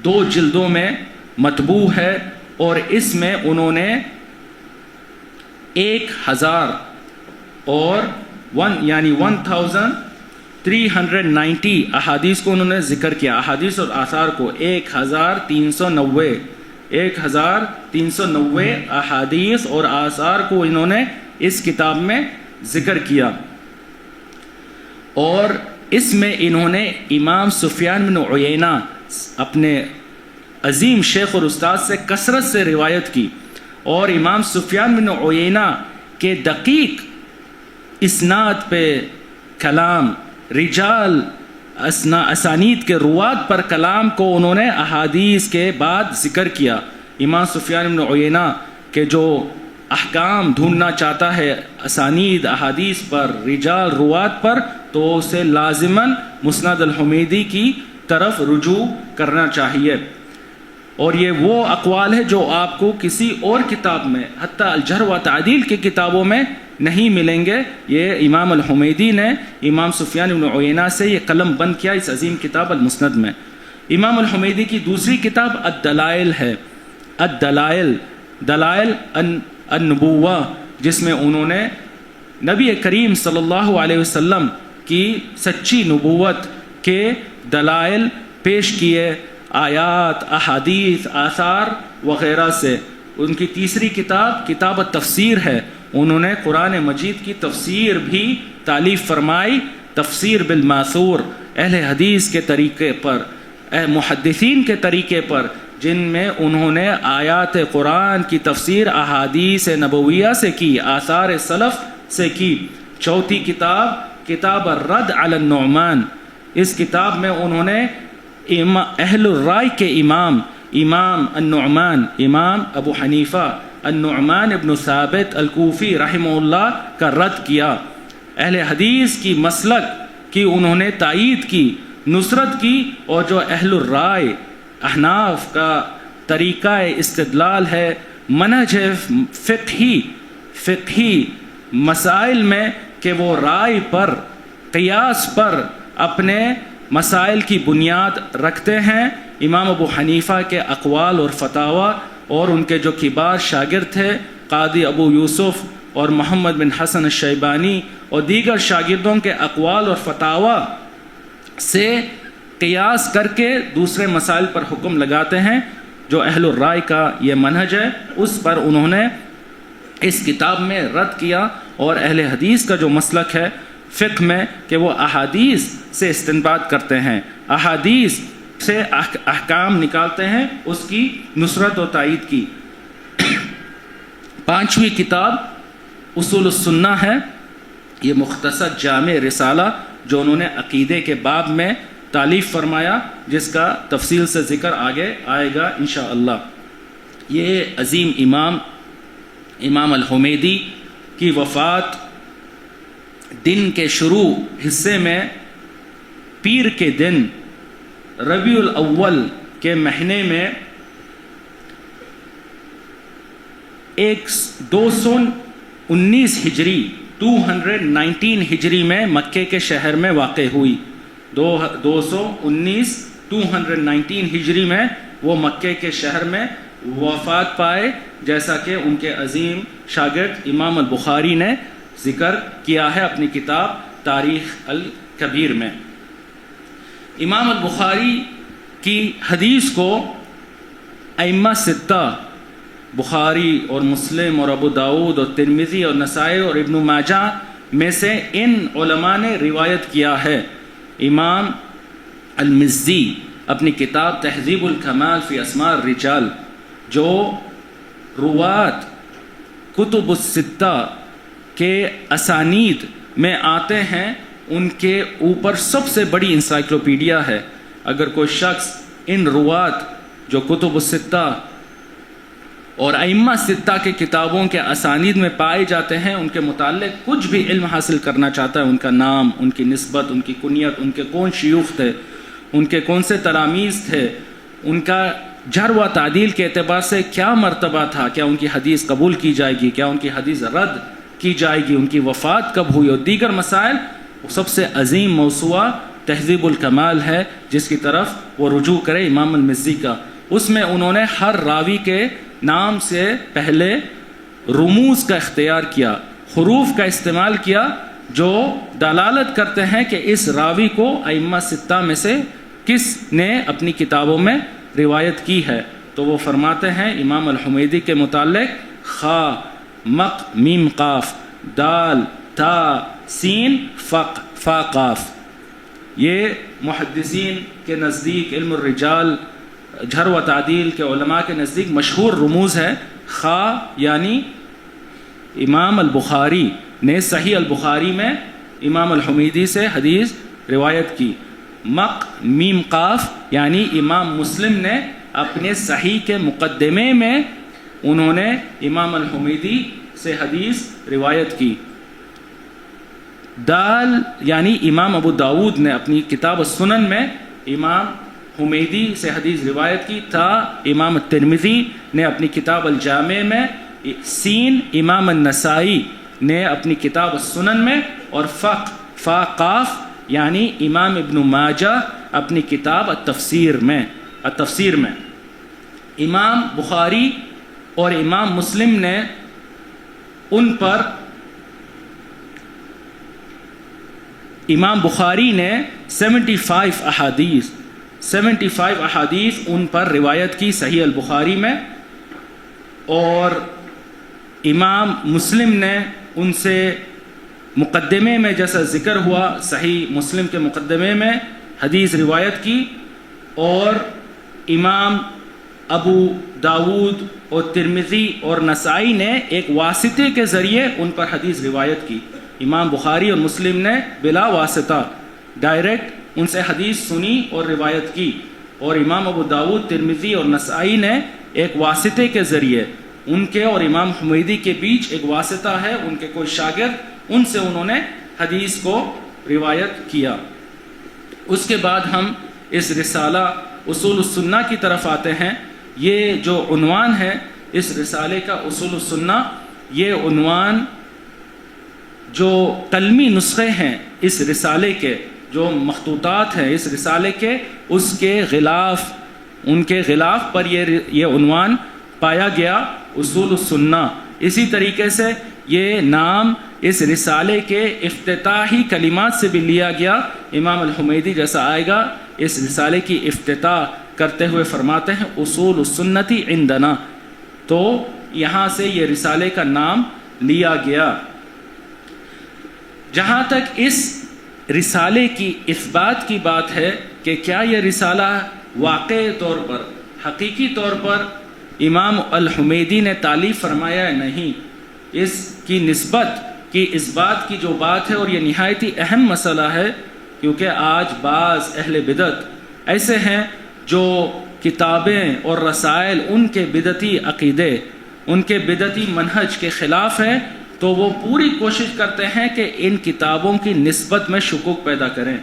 2 جلدوں میں مطبوع ہے، اور اس میں انہوں نے 1390 احادیث کو انہوں نے ذکر کیا، احادیث اور آثار کو 1390 احادیث اور آثار کو انہوں نے اس کتاب میں ذکر کیا. اور اس میں انہوں نے امام سفیان بن عیینہ اپنے عظیم شیخ اور استاد سے کثرت سے روایت کی، اور امام سفیان بن عیینہ کے دقیق اسناد پہ کلام، رجال اسانید کے روات پر کلام کو انہوں نے احادیث کے بعد ذکر کیا. امام سفیان بن عیینہ کے جو احکام ڈھونڈنا چاہتا ہے اسانید احادیث پر، رجال روات پر، تو اسے لازماً مسند الحمیدی کی طرف رجوع کرنا چاہیے. اور یہ وہ اقوال ہے جو آپ کو کسی اور کتاب میں، حتیٰ الجرح و تعدیل کی کتابوں میں نہیں ملیں گے. یہ امام الحمیدی نے امام سفیان بن عیینہ سے یہ قلم بند کیا اس عظیم کتاب المسند میں. امام الحمیدی کی دوسری کتاب الدلائل ہے، دلائل النبوہ، جس میں انہوں نے نبی کریم صلی اللہ علیہ وسلم کی سچی نبوت کے دلائل پیش کیے، آیات، احادیث، آثار وغیرہ سے۔ ان کی تیسری کتاب کتاب التفسیر ہے، انہوں نے قرآن مجید کی تفسیر بھی تالیف فرمائی، تفسیر بالماثور، اہل حدیث کے طریقے پر، محدثین کے طریقے پر، جن میں انہوں نے آیات قرآن کی تفسیر احادیث نبویہ سے کی، آثار سلف سے کی۔ چوتھی کتاب کتاب الرد علی النعمان، اس کتاب میں انہوں نے اہل الرائے کے امام النعمان، امام ابو حنیفہ النعمان ابن ثابت الکوفی رحمہ اللہ کا رد کیا، اہل حدیث کی مسلک کی انہوں نے تائید کی، نصرت کی، اور جو اہل الرائے احناف کا طریقہ استدلال ہے، منہج ہے فقہی مسائل میں کہ وہ رائے پر، قیاس پر اپنے مسائل کی بنیاد رکھتے ہیں۔ امام ابو حنیفہ کے اقوال اور فتاوی اور ان کے جو کبار شاگرد تھے قاضی ابو یوسف اور محمد بن حسن الشیبانی اور دیگر شاگردوں کے اقوال اور فتاوی سے قیاس کر کے دوسرے مسائل پر حکم لگاتے ہیں۔ جو اہل الرائے کا یہ منہج ہے، اس پر انہوں نے اس کتاب میں رد کیا، اور اہل حدیث کا جو مسلک ہے فقہ میں کہ وہ احادیث سے استنباط کرتے ہیں، احادیث سے احکام نکالتے ہیں، اس کی نصرت و تائید کی۔ پانچویں کتاب اصول السنہ ہے، یہ مختصر جامع رسالہ جو انہوں نے عقیدے کے باب میں تالیف فرمایا، جس کا تفصیل سے ذکر آگے آئے گا انشاءاللہ۔ یہ عظیم امام الحمیدی کی وفات دن کے شروع حصے میں پیر کے دن ربیع الاول کے مہینے میں 219 ہجری 219 ہجری میں مکے کے شہر میں واقع ہوئی۔ 219 ہجری میں وہ مکے کے شہر میں وفات پائے، جیسا کہ ان کے عظیم شاگرد امام البخاری نے ذکر کیا ہے اپنی کتاب تاریخ الکبیر میں۔ امام البخاری کی حدیث کو ائمہ ستہ بخاری اور مسلم اور ابو داؤد اور ترمذی اور نسائی اور ابن ماجہ میں سے ان علماء نے روایت کیا ہے۔ امام المزی اپنی کتاب تہذیب الکمال فی اسماء الرجال، جو روات کتب الستہ کے اسانید میں آتے ہیں، ان کے اوپر سب سے بڑی انسائکلوپیڈیا ہے۔ اگر کوئی شخص ان روات جو کتب الستہ اور ائمہ ستہ کے کتابوں کے اسانید میں پائے جاتے ہیں، ان کے متعلق کچھ بھی علم حاصل کرنا چاہتا ہے، ان کا نام، ان کی نسبت، ان کی کنیت، ان کے کون شیوخ تھے، ان کے کون سے تلامیذ تھے، ان کا جرح و تعدیل کے اعتبار سے کیا مرتبہ تھا، کیا ان کی حدیث قبول کی جائے گی، کیا ان کی حدیث رد کی جائے گی، ان کی وفات کب ہوئی، اور دیگر مسائل، سب سے عظیم موسوعہ تہذیب الکمال ہے، جس کی طرف وہ رجوع کرے امام المزی کا۔ اس میں انہوں نے ہر راوی کے نام سے پہلے رموز کا اختیار کیا، حروف کا استعمال کیا، جو دلالت کرتے ہیں کہ اس راوی کو ائمہ ستہ میں سے کس نے اپنی کتابوں میں روایت کی ہے۔ تو وہ فرماتے ہیں امام الحمیدی کے متعلق: خا مق میم قاف دال تا سین فق فا قاف۔ یہ محدثین کے نزدیک، علم الرجال، جرح و تعدیل کے علماء کے نزدیک مشہور رموز ہے۔ خا یعنی امام البخاری نے صحیح البخاری میں امام الحمیدی سے حدیث روایت کی۔ مق میم قاف یعنی امام مسلم نے اپنے صحیح کے مقدمے میں انہوں نے امام الحمیدی سے حدیث روایت کی۔ دال یعنی امام ابو داود نے اپنی کتاب السنن میں امام حمیدی سے حدیث روایت کی۔ تا امام الترمذی نے اپنی کتاب الجامع میں، سین امام النسائی نے اپنی کتاب السنن میں، اور فا قاف یعنی امام ابن ماجہ اپنی کتاب التفسیر میں۔ امام بخاری اور امام مسلم نے ان پر امام بخاری نے 75 احادیث ان پر روایت کی صحیح البخاری میں، اور امام مسلم نے ان سے مقدمے میں جیسا ذکر ہوا صحیح مسلم کے مقدمے میں حدیث روایت کی، اور امام ابو داود اور ترمذی اور نسائی نے ایک واسطے کے ذریعے ان پر حدیث روایت کی۔ امام بخاری اور مسلم نے بلا واسطہ ڈائریکٹ ان سے حدیث سنی اور روایت کی، اور امام ابو داود، ترمذی اور نسائی نے ایک واسطے کے ذریعے، ان کے اور امام حمیدی کے بیچ ایک واسطہ ہے، ان کے کوئی شاگرد، ان سے انہوں نے حدیث کو روایت کیا۔ اس کے بعد ہم اس رسالہ اصول السنہ کی طرف آتے ہیں۔ یہ جو عنوان ہے اس رسالے کا اصول السنہ، یہ عنوان جو قلمی نسخے ہیں اس رسالے کے، جو مخطوطات ہیں اس رسالے کے، اس کے غلاف، ان کے غلاف پر یہ عنوان پایا گیا اصول السنہ۔ اسی طریقے سے یہ نام اس رسالے کے افتتاحی کلمات سے بھی لیا گیا۔ امام الحمیدی جیسا آئے گا اس رسالے کی افتتاح کرتے ہوئے فرماتے ہیں اصول السنتی عندنا، تو یہاں سے یہ رسالے کا نام لیا گیا۔ جہاں تک اس رسالے کی اثبات کی بات ہے کہ کیا یہ رسالہ واقعی طور پر، حقیقی طور پر امام الحمیدی نے تالیف فرمایا ہے، نہیں، اس کی نسبت کی اس بات کی جو بات ہے، اور یہ نہایت ہی اہم مسئلہ ہے، کیونکہ آج بعض اہل بدعت ایسے ہیں جو کتابیں اور رسائل ان کے بدعتی عقیدے، ان کے بدعتی منہج کے خلاف ہے، تو وہ پوری کوشش کرتے ہیں کہ ان کتابوں کی نسبت میں شکوک پیدا کریں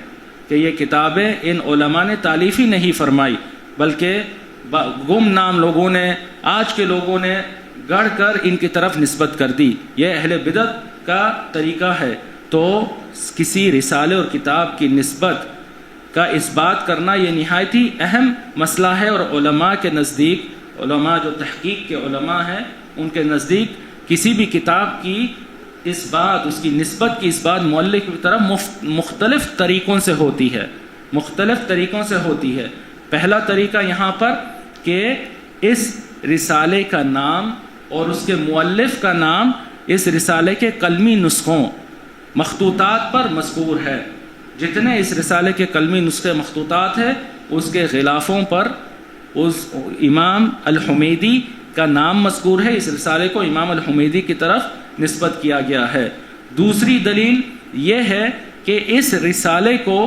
کہ یہ کتابیں ان علماء نے تالیف ہی نہیں فرمائی، بلکہ گمنام لوگوں نے، آج کے لوگوں نے گڑھ کر ان کی طرف نسبت کر دی۔ یہ اہل بدعت کا طریقہ ہے۔ تو کسی رسالے اور کتاب کی نسبت کا اس بات کرنا یہ نہایت ہی اہم مسئلہ ہے، اور علماء کے نزدیک، علماء جو تحقیق کے علماء ہیں، ان کے نزدیک کسی بھی کتاب کی اس بات، اس کی نسبت کی اس بات مؤلف کی طرف مختلف طریقوں سے ہوتی ہے، مختلف طریقوں سے ہوتی ہے۔ پہلا طریقہ یہاں پر کہ اس رسالے کا نام اور اس کے مؤلف کا نام اس رسالے کے قلمی نسخوں، مخطوطات پر مذکور ہے۔ جتنے اس رسالے کے قلمی نسخے مخطوطات ہیں، اس کے غلافوں پر اس امام الحمیدی کا نام مذکور ہے۔ اس رسالے کو امام الحمیدی کی طرف نسبت کیا گیا ہے۔ دوسری دلیل یہ ہے کہ اس رسالے کو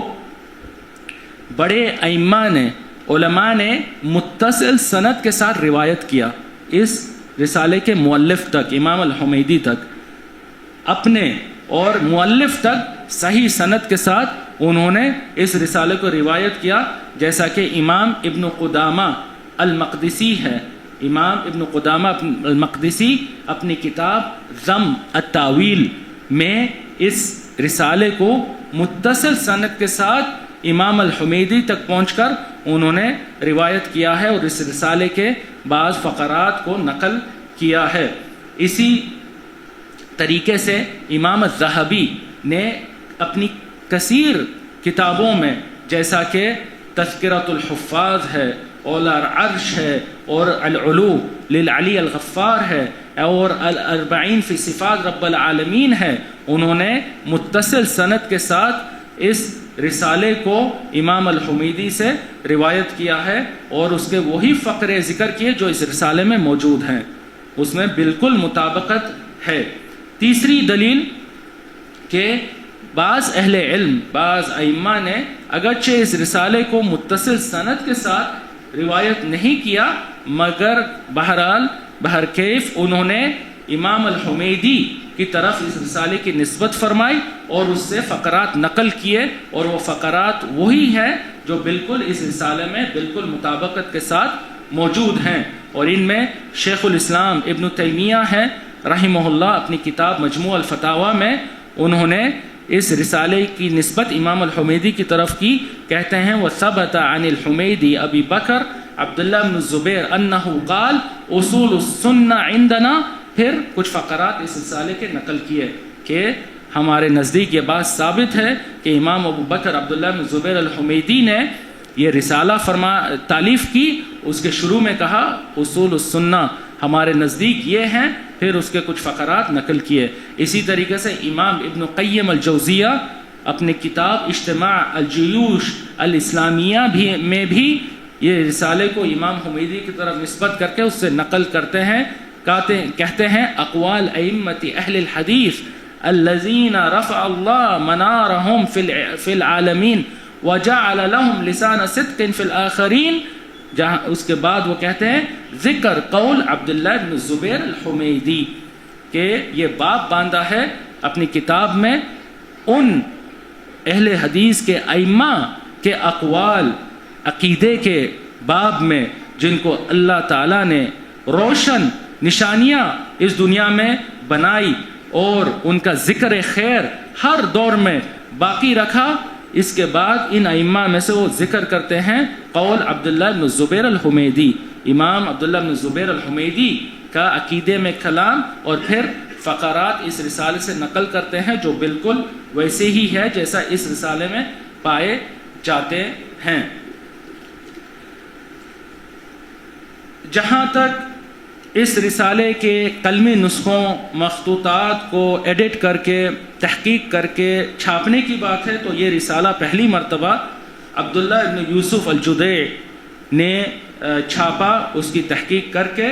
بڑے ائمہ نے، علماء نے متصل سند کے ساتھ روایت کیا، اس رسالے کے مؤلف تک، امام الحمیدی تک، اپنے اور مؤلف تک صحیح سند کے ساتھ انہوں نے اس رسالے کو روایت کیا، جیسا کہ امام ابن قدامہ المقدسی ہے۔ امام ابن قدامہ المقدسی اپنی کتاب ذم التاویل میں اس رسالے کو متصل سند کے ساتھ امام الحمیدی تک پہنچ کر انہوں نے روایت کیا ہے، اور اس رسالے کے بعض فقرات کو نقل کیا ہے۔ اسی طریقے سے امام الذہبی نے اپنی کثیر کتابوں میں، جیسا کہ تذکرۃ الحفاظ ہے، اولا العرش ہے، اور العلو للعلی الغفار ہے، اور الاربعین فی صفات رب العالمین ہے، انہوں نے متصل سند کے ساتھ اس رسالے کو امام الحمیدی سے روایت کیا ہے، اور اس کے وہی فقرے ذکر کیے جو اس رسالے میں موجود ہیں، اس میں بالکل مطابقت ہے۔ تیسری دلیل کہ بعض اہل علم، بعض ائمہ نے اگرچہ اس رسالے کو متصل سند کے ساتھ روایت نہیں کیا، مگر بہرحال بہرکیف انہوں نے امام الحمیدی کی طرف اس رسالے کی نسبت فرمائی اور اس سے فقرات نقل کیے، اور وہ فقرات وہی ہیں جو بالکل اس رسالے میں بالکل مطابقت کے ساتھ موجود ہیں۔ اور ان میں شیخ الاسلام ابن تیمیہ ہیں رحمہ اللہ، اپنی کتاب مجموع الفتاوی میں انہوں نے اس رسالے کی نسبت امام الحمیدی کی طرف کی، کہتے ہیں وَثَبَتَ عَنِ الْحُمَيْدِي أَبِي بَكْرَ عبداللہ بن الزبیر انہو قال اصول السنہ عندنا، پھر کچھ فقرات اس رسالے کے نقل کیے کہ ہمارے نزدیک یہ بات ثابت ہے کہ امام ابو بکر عبداللہ بن زبیر الحمیدی نے یہ رسالہ تالیف کی. اس کے شروع میں کہا اصول السنہ ہمارے نزدیک یہ ہیں، پھر اس کے کچھ فقرات نقل کیے. اسی طریقے سے امام ابن قیم الجوزیہ اپنی کتاب اجتماع الجیوش الاسلامیہ میں بھی یہ رسالے کو امام حمیدی کی طرف نسبت کر کے اس سے نقل کرتے ہیں. کہتے ہیں اقوال ائمۃ اہل الحدیث الذین رفع اللہ منارہم فی العالمین وجعل لهم لسان صدق فی الآخرین. جہاں اس کے بعد وہ کہتے ہیں ذکر قول عبداللہ بن زبیر الحمیدی، کہ یہ باب باندھا ہے اپنی کتاب میں ان اہل حدیث کے ائمہ کے اقوال عقیدے کے باب میں جن کو اللہ تعالیٰ نے روشن نشانیاں اس دنیا میں بنائی اور ان کا ذکر خیر ہر دور میں باقی رکھا. اس کے بعد ان ائمہ میں سے وہ ذکر کرتے ہیں قول عبداللہ بن زبیر الحمیدی، امام عبداللہ بن زبیر الحمیدی کا عقیدے میں کلام، اور پھر فقرات اس رسالے سے نقل کرتے ہیں جو بالکل ویسے ہی ہے جیسا اس رسالے میں پائے جاتے ہیں. جہاں تک اس رسالے کے قلمی نسخوں مخطوطات کو ایڈٹ کر کے تحقیق کر کے چھاپنے کی بات ہے تو یہ رسالہ پہلی مرتبہ عبداللہ ابن یوسف الجدی نے چھاپا اس کی تحقیق کر کے،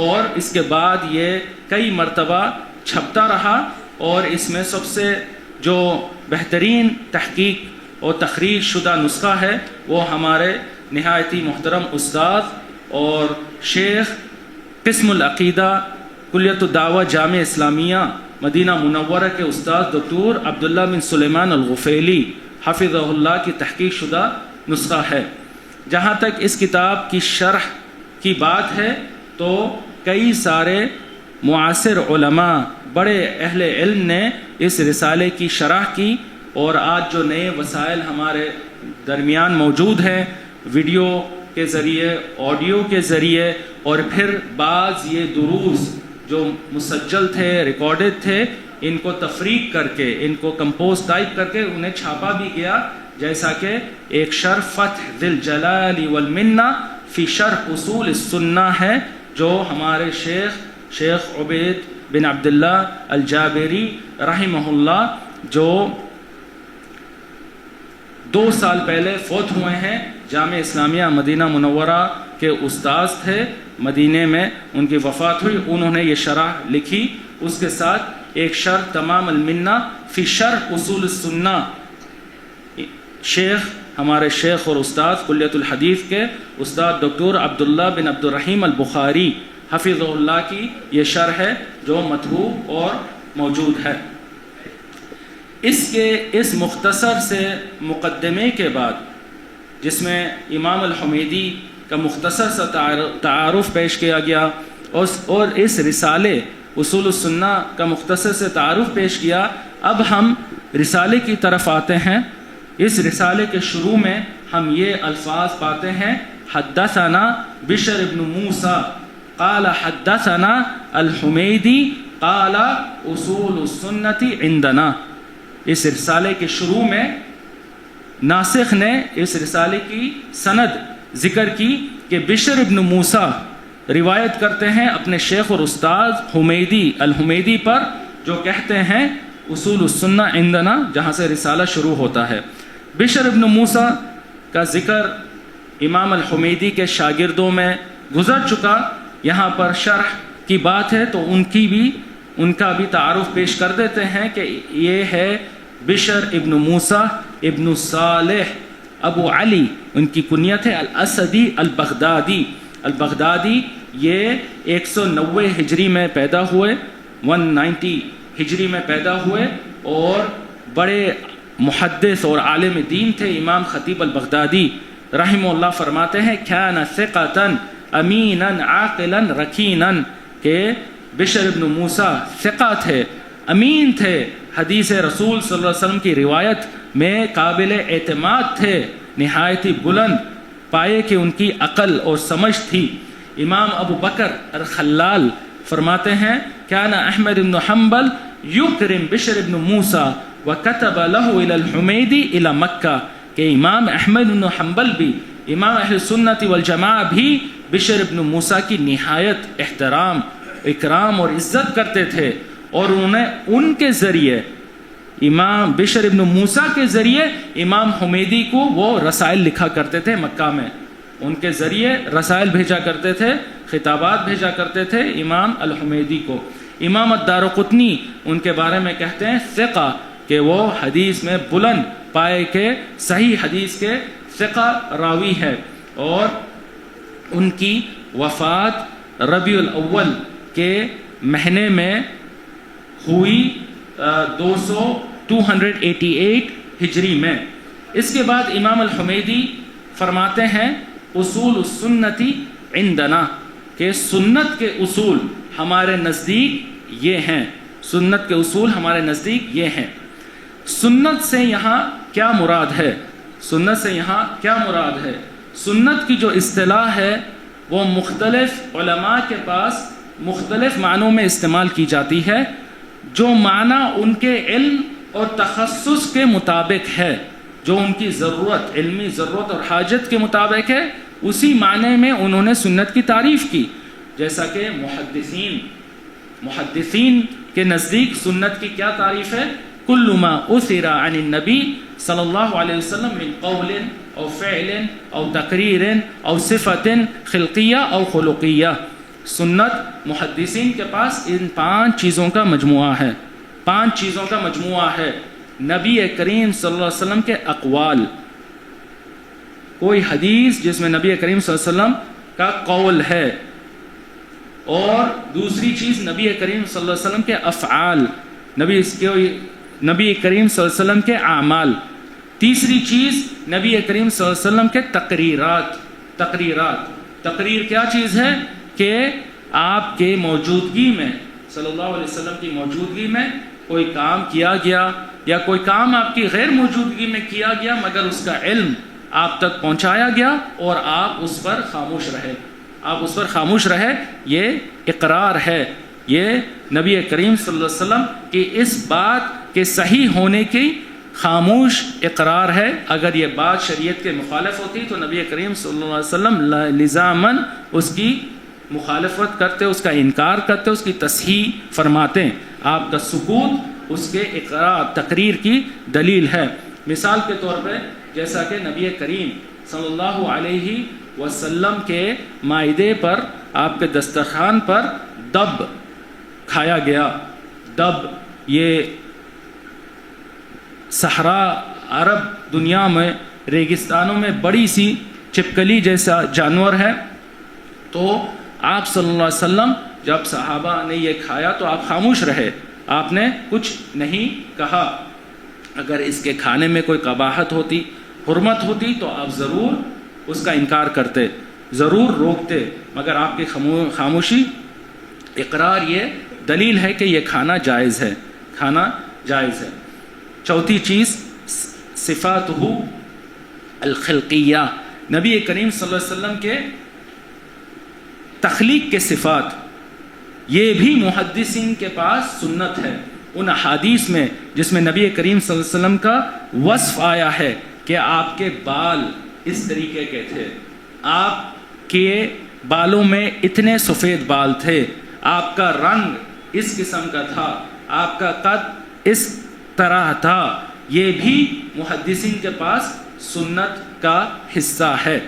اور اس کے بعد یہ کئی مرتبہ چھپتا رہا. اور اس میں سب سے جو بہترین تحقیق اور تخریج شدہ نسخہ ہے وہ ہمارے نہایت ہی محترم استاد اور شیخ قسم العقیدہ کلیت الدعوہ جامعہ اسلامیہ مدینہ منورہ کے استاد دکتور عبداللہ بن سلیمان الغفیلی حفظہ اللہ کی تحقیق شدہ نسخہ ہے. جہاں تک اس کتاب کی شرح کی بات ہے تو کئی سارے معاصر علماء بڑے اہل علم نے اس رسالے کی شرح کی، اور آج جو نئے وسائل ہمارے درمیان موجود ہیں ویڈیو کے ذریعے، آڈیو کے ذریعے، اور پھر بعض یہ دروس جو مسجل تھے ریکارڈڈ تھے ان کو تفریق کر کے ان کو کمپوز ٹائپ کر کے انہیں چھاپا بھی گیا، جیسا کہ ایک شرح فتح ذی الجلال والمنہ فی شرح اصول السنہ ہے جو ہمارے شیخ عبید بن عبداللہ الجابری رحمہ اللہ جو 2 سال پہلے فوت ہوئے ہیں، جامعہ اسلامیہ مدینہ منورہ کے استاذ تھے، مدینے میں ان کی وفات ہوئی، انہوں نے یہ شرح لکھی. اس کے ساتھ ایک شرح تمام المنہ فی شرح اصول السنہ ہمارے شیخ اور استاد کلیت الحدیث کے استاد ڈاکٹر عبداللہ بن عبد الرحیم البخاری حفظہ اللہ کی یہ شرح ہے جو مطبوع اور موجود ہے. اس مختصر سے مقدمے کے بعد جس میں امام الحمیدی کا مختصر سا تعارف پیش کیا گیا اور اس رسالے اصول السنہ کا مختصر سے تعارف پیش کیا، اب ہم رسالے کی طرف آتے ہیں. اس رسالے کے شروع میں ہم یہ الفاظ پاتے ہیں حدثنا بشر ابن موسیٰ قال حدثنا الحمیدی قال اصول السنة عندنا. اس رسالے کے شروع میں ناسخ نے اس رسالے کی سند ذکر کی کہ بشر ابن موسیٰ روایت کرتے ہیں اپنے شیخ اور استاد حمیدی الحمیدی پر، جو کہتے ہیں اصول السنہ عندنا، جہاں سے رسالہ شروع ہوتا ہے. بشر ابن موسیٰ کا ذکر امام الحمیدی کے شاگردوں میں گزر چکا. یہاں پر شرح کی بات ہے تو ان کا بھی تعارف پیش کر دیتے ہیں کہ یہ ہے بشر ابن موسیٰ ابن صالح ابو علی، ان کی کنیت ہے الاسدی البغدادی. یہ 190 ہجری میں پیدا ہوئے، 190 ہجری میں پیدا ہوئے، اور بڑے محدث اور عالم دین تھے. امام خطیب البغدادی رحمہ اللہ فرماتے ہیں کان ثقۃ امینا عاقلا رکینا، کہ بشر ابن موسیٰ ثقہ تھے، امین تھے، حدیث رسول صلی اللہ علیہ وسلم کی روایت میں قابل اعتماد تھے، نہایت ہی بلند پائے کہ ان کی عقل اور سمجھ تھی. امام ابو بکر الخلال فرماتے ہیں کان احمد بن حنبل یکرم بشر ابن موسیٰ وکتب لہ الی الحمیدی الی مکہ، کہ امام احمد بن حنبل بھی، امام اہل سنت والجماعہ بھی بشر ابن موسیٰ کی نہایت احترام، اکرام اور عزت کرتے تھے، اور انہیں ان کے ذریعے، امام بشر ابن موسیٰ کے ذریعے امام حمیدی کو وہ رسائل لکھا کرتے تھے مکہ میں، ان کے ذریعے رسائل بھیجا کرتے تھے، خطابات بھیجا کرتے تھے امام الحمیدی کو۔ امام الدارقطنی ان کے بارے میں کہتے ہیں ثقہ، کہ وہ حدیث میں بلند پائے کے صحیح حدیث کے ثقہ راوی ہے، اور ان کی وفات ربیع الاول کے مہینے میں ہوئی 288 ہجری میں۔ اس کے بعد امام الحمیدی فرماتے ہیں اصول السنتی عندنا، کہ سنت کے اصول ہمارے نزدیک یہ ہیں، سنت کے اصول ہمارے نزدیک یہ ہیں۔ سنت سے یہاں کیا مراد ہے؟ سنت سے یہاں کیا مراد ہے؟ سنت کی جو اصطلاح ہے وہ مختلف علماء کے پاس مختلف معنوں میں استعمال کی جاتی ہے، جو معنی ان کے علم اور تخصص کے مطابق ہے، جو ان کی ضرورت، علمی ضرورت اور حاجت کے مطابق ہے، اسی معنی میں انہوں نے سنت کی تعریف کی۔ جیسا کہ محدثین کے نزدیک سنت کی کیا تعریف ہے؟ کل ما اثر عن النبی صلی اللہ علیہ وسلم من قول او فعل او تقریر او صفت خلقیہ او خلقیہ۔ سنت محدثین کے پاس ان 5 چیزوں کا مجموعہ ہے، 5 چیزوں کا مجموعہ ہے۔ نبی کریم صلی اللہ علیہ وسلم کے اقوال، کوئی حدیث جس میں نبی کریم صلی اللہ علیہ وسلم کا قول ہے، اور دوسری چیز نبی کریم صلی اللہ علیہ وسلم کے افعال، نبی کریم صلی اللہ علیہ وسلم کے اعمال، تیسری چیز نبی کریم صلی اللہ علیہ وسلم کے تقریرات۔ تقریر کیا چیز ہے؟ کہ آپ کے موجودگی میں، صلی اللہ علیہ وسلم کی موجودگی میں کوئی کام کیا گیا، یا کوئی کام آپ کی غیر موجودگی میں کیا گیا مگر اس کا علم آپ تک پہنچایا گیا اور آپ اس پر خاموش رہے، یہ اقرار ہے، یہ نبی کریم صلی اللہ علیہ وسلم کی اس بات کے صحیح ہونے کی خاموش اقرار ہے۔ اگر یہ بات شریعت کے مخالف ہوتی تو نبی کریم صلی اللہ علیہ وسلم لزاماً اس کی مخالفت کرتے، اس کا انکار کرتے، اس کی تصحیح فرماتے۔ آپ کا سکوت اس کے اقرار، تقریر کی دلیل ہے۔ مثال کے طور پہ جیسا کہ نبی کریم صلی اللہ علیہ وسلم کے مائدے پر، آپ کے دسترخوان پر دب کھایا گیا۔ دب یہ صحرا عرب دنیا میں ریگستانوں میں بڑی سی چھپکلی جیسا جانور ہے، تو آپ صلی اللہ علیہ وسلم جب صحابہ نے یہ کھایا تو آپ خاموش رہے، آپ نے کچھ نہیں کہا۔ اگر اس کے کھانے میں کوئی قباحت ہوتی، حرمت ہوتی تو آپ ضرور اس کا انکار کرتے، ضرور روکتے، مگر آپ کی خاموشی، اقرار، یہ دلیل ہے کہ یہ کھانا جائز ہے، کھانا جائز ہے۔ چوتھی چیز صفاتہ الخلقیہ، نبی کریم صلی اللہ علیہ وسلم کے تخلیق کے صفات، یہ بھی محدثین کے پاس سنت ہے۔ ان احادیث میں جس میں نبی کریم صلی اللہ علیہ وسلم کا وصف آیا ہے کہ آپ کے بال اس طریقے کے تھے، آپ کے بالوں میں اتنے سفید بال تھے، آپ کا رنگ اس قسم کا تھا، آپ کا قد اس طرح تھا، یہ بھی محدثین کے پاس سنت کا حصہ ہے۔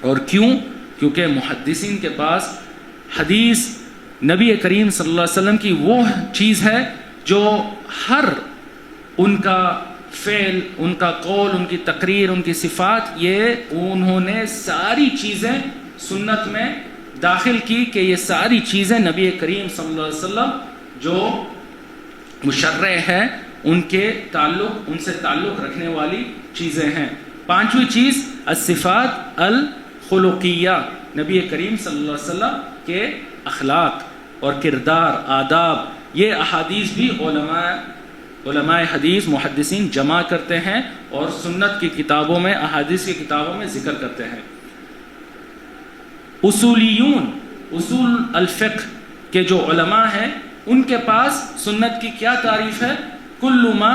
اور کیوں؟ کیونکہ محدثین کے پاس حدیث نبی کریم صلی اللہ علیہ وسلم کی وہ چیز ہے جو ہر ان کا فعل، ان کا قول، ان کی تقریر، ان کی صفات، یہ انہوں نے ساری چیزیں سنت میں داخل کی کہ یہ ساری چیزیں نبی کریم صلی اللہ علیہ وسلم جو مشرع ہے ان سے تعلق رکھنے والی چیزیں ہیں۔ پانچویں چیز الصفات الخلقیہ، نبی کریم صلی اللہ علیہ وسلم کے اخلاق اور کردار، آداب، یہ احادیث بھی علماء حدیث، محدثین جمع کرتے ہیں اور سنت کی کتابوں میں، احادیث کی کتابوں میں ذکر کرتے ہیں۔ اصولیون، اصول الفقہ کے جو علماء ہیں ان کے پاس سنت کی کیا تعریف ہے؟ کل ما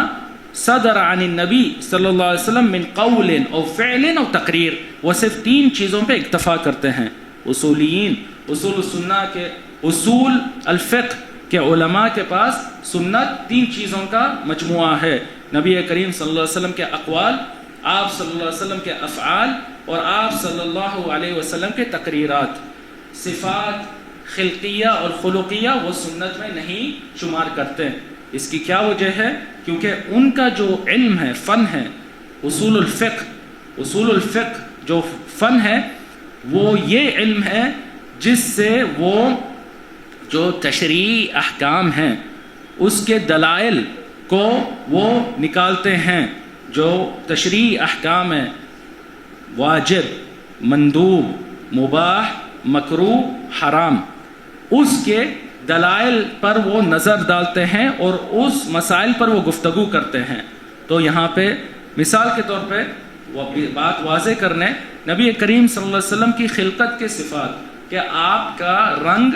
صدر عن النبی صلی اللہ علیہ وسلم من قول او فعل او تقریر. وہ صرف 3 چیزوں پہ اکتفا کرتے ہیں. اصولیین، اصول السنہ کے، اصول الفقہ کے علماء کے پاس سنت 3 چیزوں کا مجموعہ ہے. نبی کریم صلی اللہ علیہ وسلم کے اقوال، آپ صلی اللہ علیہ وسلم کے افعال، اور آپ صلی اللہ علیہ وسلم کے تقریرات. صفات خلقیہ اور خلقیہ وہ سنت میں نہیں شمار کرتے. اس کی کیا وجہ ہے؟ کیونکہ ان کا جو علم ہے، فن ہے، اصول الفقہ جو فن ہے وہ یہ علم ہے جس سے وہ جو تشریعی احکام ہیں اس کے دلائل کو وہ نکالتے ہیں. جو تشریعی احکام ہیں، واجب، مندوب، مباح، مکروہ، حرام، اس کے دلائل پر وہ نظر ڈالتے ہیں اور اس مسائل پر وہ گفتگو کرتے ہیں. تو یہاں پہ مثال کے طور پہ وہ بات واضح کرنے، نبی کریم صلی اللہ علیہ وسلم کی خلقت کے صفات کہ آپ کا رنگ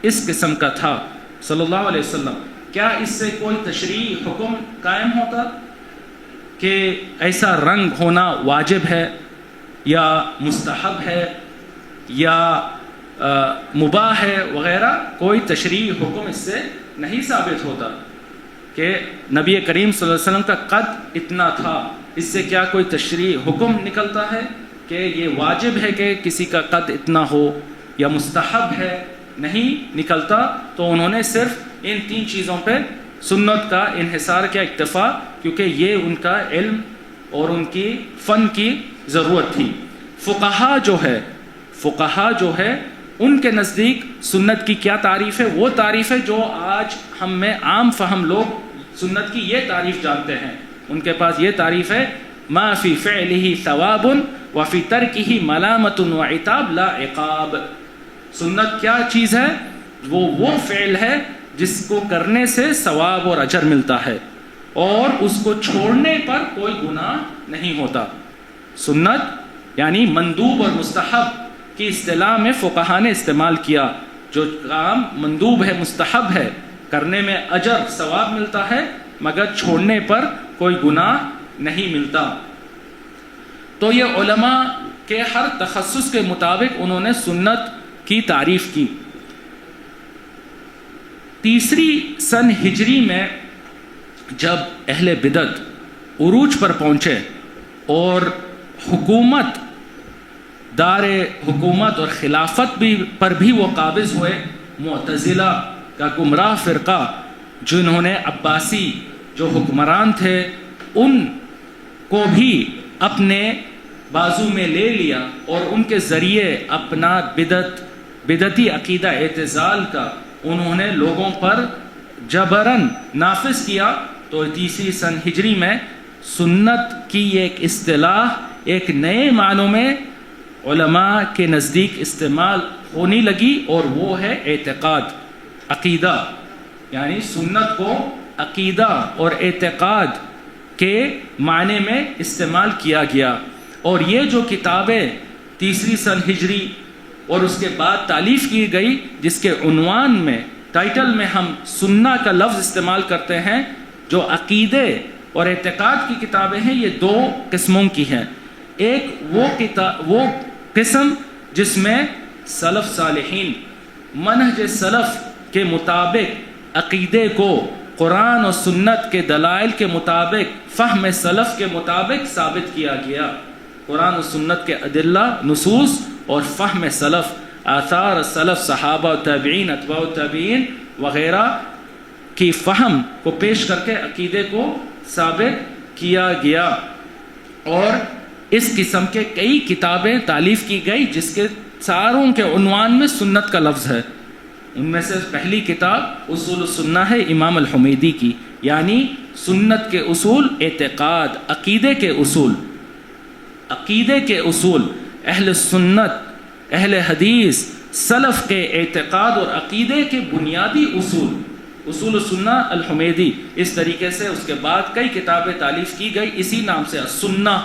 اس قسم کا تھا صلی اللہ علیہ وسلم، کیا اس سے کوئی تشریعی حکم قائم ہوتا کہ ایسا رنگ ہونا واجب ہے یا مستحب ہے یا مباح ہے وغیرہ؟ کوئی تشریعی حکم اس سے نہیں ثابت ہوتا کہ نبی کریم صلی اللہ علیہ وسلم کا قد اتنا تھا، اس سے کیا کوئی تشریعی حکم نکلتا ہے کہ یہ واجب ہے کہ کسی کا قد اتنا ہو یا مستحب ہے؟ نہیں نکلتا. تو انہوں نے صرف ان 3 چیزوں پہ سنت کا انحصار کیا، اکتفا، کیونکہ یہ ان کا علم اور ان کی فن کی ضرورت تھی. فقہا جو ہے ان کے نزدیک سنت کی کیا تعریف ہے؟ وہ تعریف ہے جو آج ہم میں عام فہم لوگ سنت کی یہ تعریف جانتے ہیں. ان کے پاس یہ تعریف ہے، ما فی فعلہ ثواب وفی ترکہ ملامت وعتاب لا عقاب. سنت کیا چیز ہے؟ وہ فعل ہے جس کو کرنے سے ثواب اور اجر ملتا ہے اور اس کو چھوڑنے پر کوئی گناہ نہیں ہوتا. سنت یعنی مندوب اور مستحب کی اصطلاح میں فقہا نے استعمال کیا. جو کام مندوب ہے، مستحب ہے، کرنے میں اجر ثواب ملتا ہے مگر چھوڑنے پر کوئی گناہ نہیں ملتا. تو یہ علماء کے ہر تخصص کے مطابق انہوں نے سنت کی تعریف کی. 3 سن ہجری میں جب اہل بدعت عروج پر پہنچے اور حکومت، دار حکومت اور خلافت پر بھی وہ قابض ہوئے، معتزلہ کا گمراہ فرقہ جنہوں نے عباسی جو حکمران تھے ان کو بھی اپنے بازو میں لے لیا اور ان کے ذریعے اپنا بدعتی عقیدہ اعتزال کا انہوں نے لوگوں پر جبراً نافذ کیا. تو 3 سن ہجری میں سنت کی ایک اصطلاح ایک نئے معنوں میں علماء کے نزدیک استعمال ہونے لگی اور وہ ہے اعتقاد، عقیدہ. یعنی سنت کو عقیدہ اور اعتقاد کے معنی میں استعمال کیا گیا. اور یہ جو کتابیں 3 سن ہجری اور اس کے بعد تالیف کی گئی، جس کے عنوان میں، ٹائٹل میں ہم سنہ کا لفظ استعمال کرتے ہیں، جو عقیدے اور اعتقاد کی کتابیں ہیں، یہ 2 قسموں کی ہیں. ایک وہ قسم جس میں سلف صالحین منہج سلف کے مطابق عقیدے کو قرآن اور سنت کے دلائل کے مطابق، فہم سلف کے مطابق ثابت کیا گیا. قرآن و سنت کے ادلہ، نصوص اور فہم سلف، آثار سلف، صحابہ، تابعین، اتباع تابعین وغیرہ کی فہم کو پیش کر کے عقیدے کو ثابت کیا گیا. اور اس قسم کے کئی کتابیں تالیف کی گئی جس کے ساروں کے عنوان میں سنت کا لفظ ہے. ان میں سے پہلی کتاب اصول السنہ ہے امام الحمیدی کی، یعنی سنت کے اصول، اعتقاد، عقیدے کے اصول. اہل سنت، اہل حدیث، سلف کے اعتقاد اور عقیدے کے بنیادی اصول السنہ الحمیدی. اس طریقے سے اس کے بعد کئی کتابیں تالیف کی گئی اسی نام سے، السنہ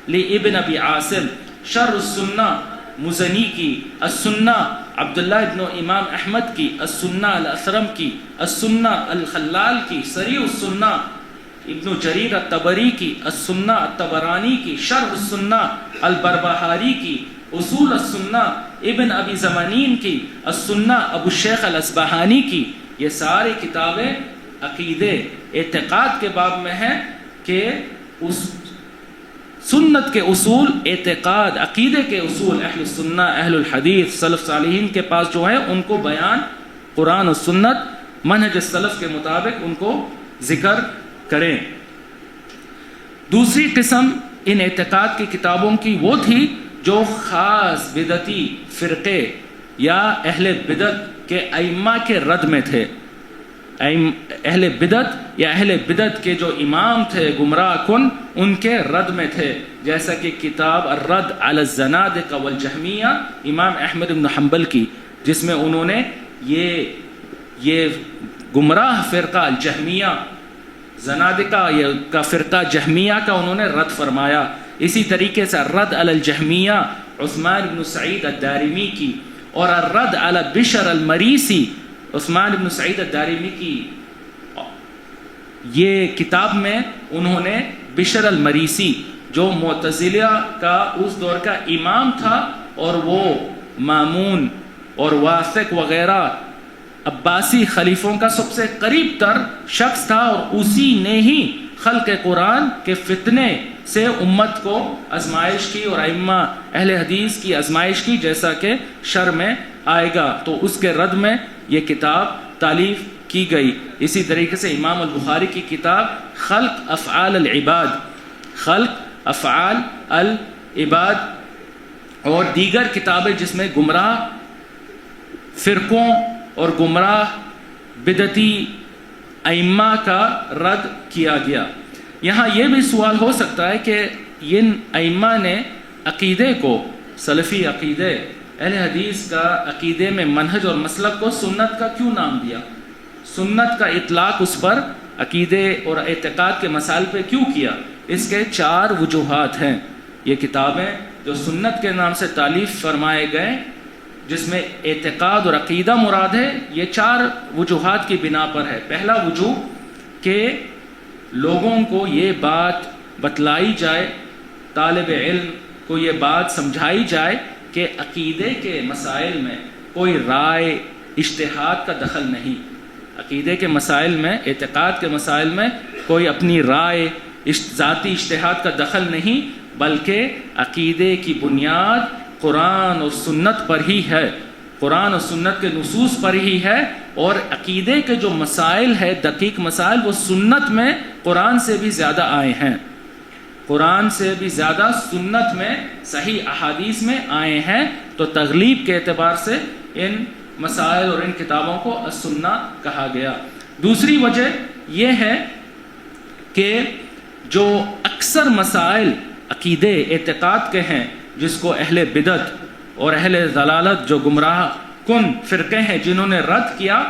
لابن ابی عاصم، شرح السنہ مزنی کی، السنہ عبداللہ ابن امام احمد کی، السنہ الاثرم کی، السنہ الخلال کی، صریح السنہ ابن جریر الطبری کی، السنہ الطبرانی کی، شرح السنہ البربہاری کی، اصول السنہ ابن ابی زمانین کی، السنہ ابو الشیخ الاصبہانی کی. یہ ساری کتابیں عقیدے اعتقاد کے باب میں ہیں کہ اس سنت کے اصول، اعتقاد عقیدے کے اصول اہل السنہ اہل الحدیث سلف صالحین کے پاس جو ہے ان کو بیان قرآن و سنت منہج السلف کے مطابق ان کو ذکر کریں. دوسری قسم ان اعتقاد کی کتابوں کی وہ تھی جو خاص بدعتی فرقے یا اہل بدعت کے ائمہ کے رد میں تھے. اہل بدعت یا اہل بدعت کے جو امام تھے گمراہ کن ان کے رد میں تھے، جیسا کہ کتاب الرد علی الزنادقہ والجہمیہ امام احمد بن حنبل کی، جس میں انہوں نے یہ گمراہ فرقہ الجہمیہ زنادقہ کا فرقہ جہمیہ کا انہوں نے رد فرمایا. اسی طریقے سے الرد علی الجہمیہ عثمان بن سعید الدارمی کی، اور الرد علی بشر المریسی عثمان بن سعید الدارمی کی یہ کتاب میں انہوں نے بشر المریسی جو معتزلہ کا اس دور کا امام تھا اور وہ مامون اور واثق وغیرہ عباسی خلیفوں کا سب سے قریب تر شخص تھا، اور اسی نے ہی خلق قرآن کے فتنے سے امت کو آزمائش کی اور ائمہ اہل حدیث کی آزمائش کی، جیسا کہ شرح میں آئے گا. تو اس کے رد میں یہ کتاب تالیف کی گئی. اسی طریقے سے امام البخاری کی کتاب خلق افعال العباد، خلق افعال العباد، اور دیگر کتابیں جس میں گمراہ فرقوں اور گمراہ بدعتی ائمہ کا رد کیا گیا. یہاں یہ بھی سوال ہو سکتا ہے کہ ان ائمہ نے عقیدے کو، سلفی عقیدے اہل حدیث کا عقیدے میں منہج اور مسلک کو سنت کا کیوں نام دیا؟ سنت کا اطلاق اس پر عقیدے اور اعتقاد کے مسائل پہ کیوں کیا؟ اس کے 4 وجوہات ہیں. یہ کتابیں جو سنت کے نام سے تالیف فرمائے گئے جس میں اعتقاد اور عقیدہ مراد ہے، یہ 4 وجوہات کی بنا پر ہے. پہلا وجوہ کہ لوگوں کو یہ بات بتلائی جائے، طالب علم کو یہ بات سمجھائی جائے کہ عقیدے کے مسائل میں کوئی رائے اجتہاد کا دخل نہیں. عقیدے کے مسائل میں، اعتقاد کے مسائل میں کوئی اپنی رائے ذاتی اجتہاد کا دخل نہیں، بلکہ عقیدے کی بنیاد قرآن اور سنت پر ہی ہے، قرآن اور سنت کے نصوص پر ہی ہے. اور عقیدے کے جو مسائل ہے، دقیق مسائل، وہ سنت میں قرآن سے بھی زیادہ آئے ہیں، قرآن سے بھی زیادہ سنت میں صحیح احادیث میں آئے ہیں. تو تغلیب کے اعتبار سے ان مسائل اور ان کتابوں کو السنہ کہا گیا. دوسری وجہ یہ ہے کہ جو اکثر مسائل عقیدے اعتقاد کے ہیں جس کو اہل بدعت اور اہل ضلالت جو گمراہ کن فرقے ہیں جنہوں نے رد کیا،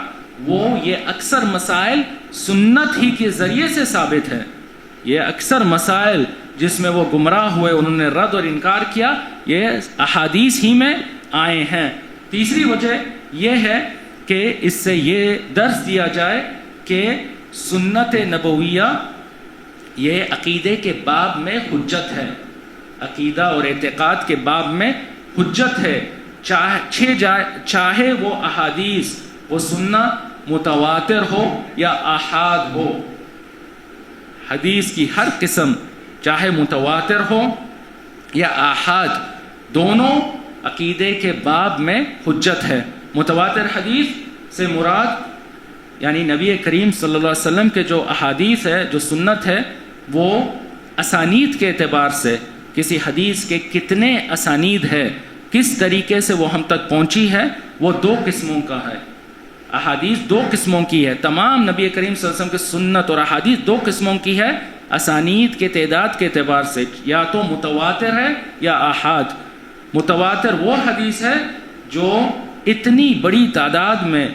وہ یہ اکثر مسائل سنت ہی کے ذریعے سے ثابت ہے. یہ اکثر مسائل جس میں وہ گمراہ ہوئے، انہوں نے رد اور انکار کیا، یہ احادیث ہی میں آئے ہیں. تیسری وجہ یہ ہے کہ اس سے یہ درس دیا جائے کہ سنت نبویہ یہ عقیدے کے باب میں حجت ہے، عقیدہ اور اعتقاد کے باب میں حجت ہے، چاہے وہ احادیث وہ سننا متواتر ہو یا آحاد ہو. حدیث کی ہر قسم چاہے متواتر ہو یا آحاد، دونوں عقیدے کے باب میں حجت ہے. متواتر حدیث سے مراد یعنی نبی کریم صلی اللہ علیہ وسلم کے جو احادیث ہے، جو سنت ہے، وہ اسانید کے اعتبار سے کسی حدیث کے کتنے اسانید ہے، کس طریقے سے وہ ہم تک پہنچی ہے، وہ 2 قسموں کا ہے. احادیث 2 قسموں کی ہے. تمام نبی کریم صلی اللہ علیہ وسلم کی سنت اور احادیث 2 قسموں کی ہے اسانید کے تعداد کے اعتبار سے، یا تو متواتر ہے یا آحاد. متواتر وہ حدیث ہے جو اتنی بڑی تعداد میں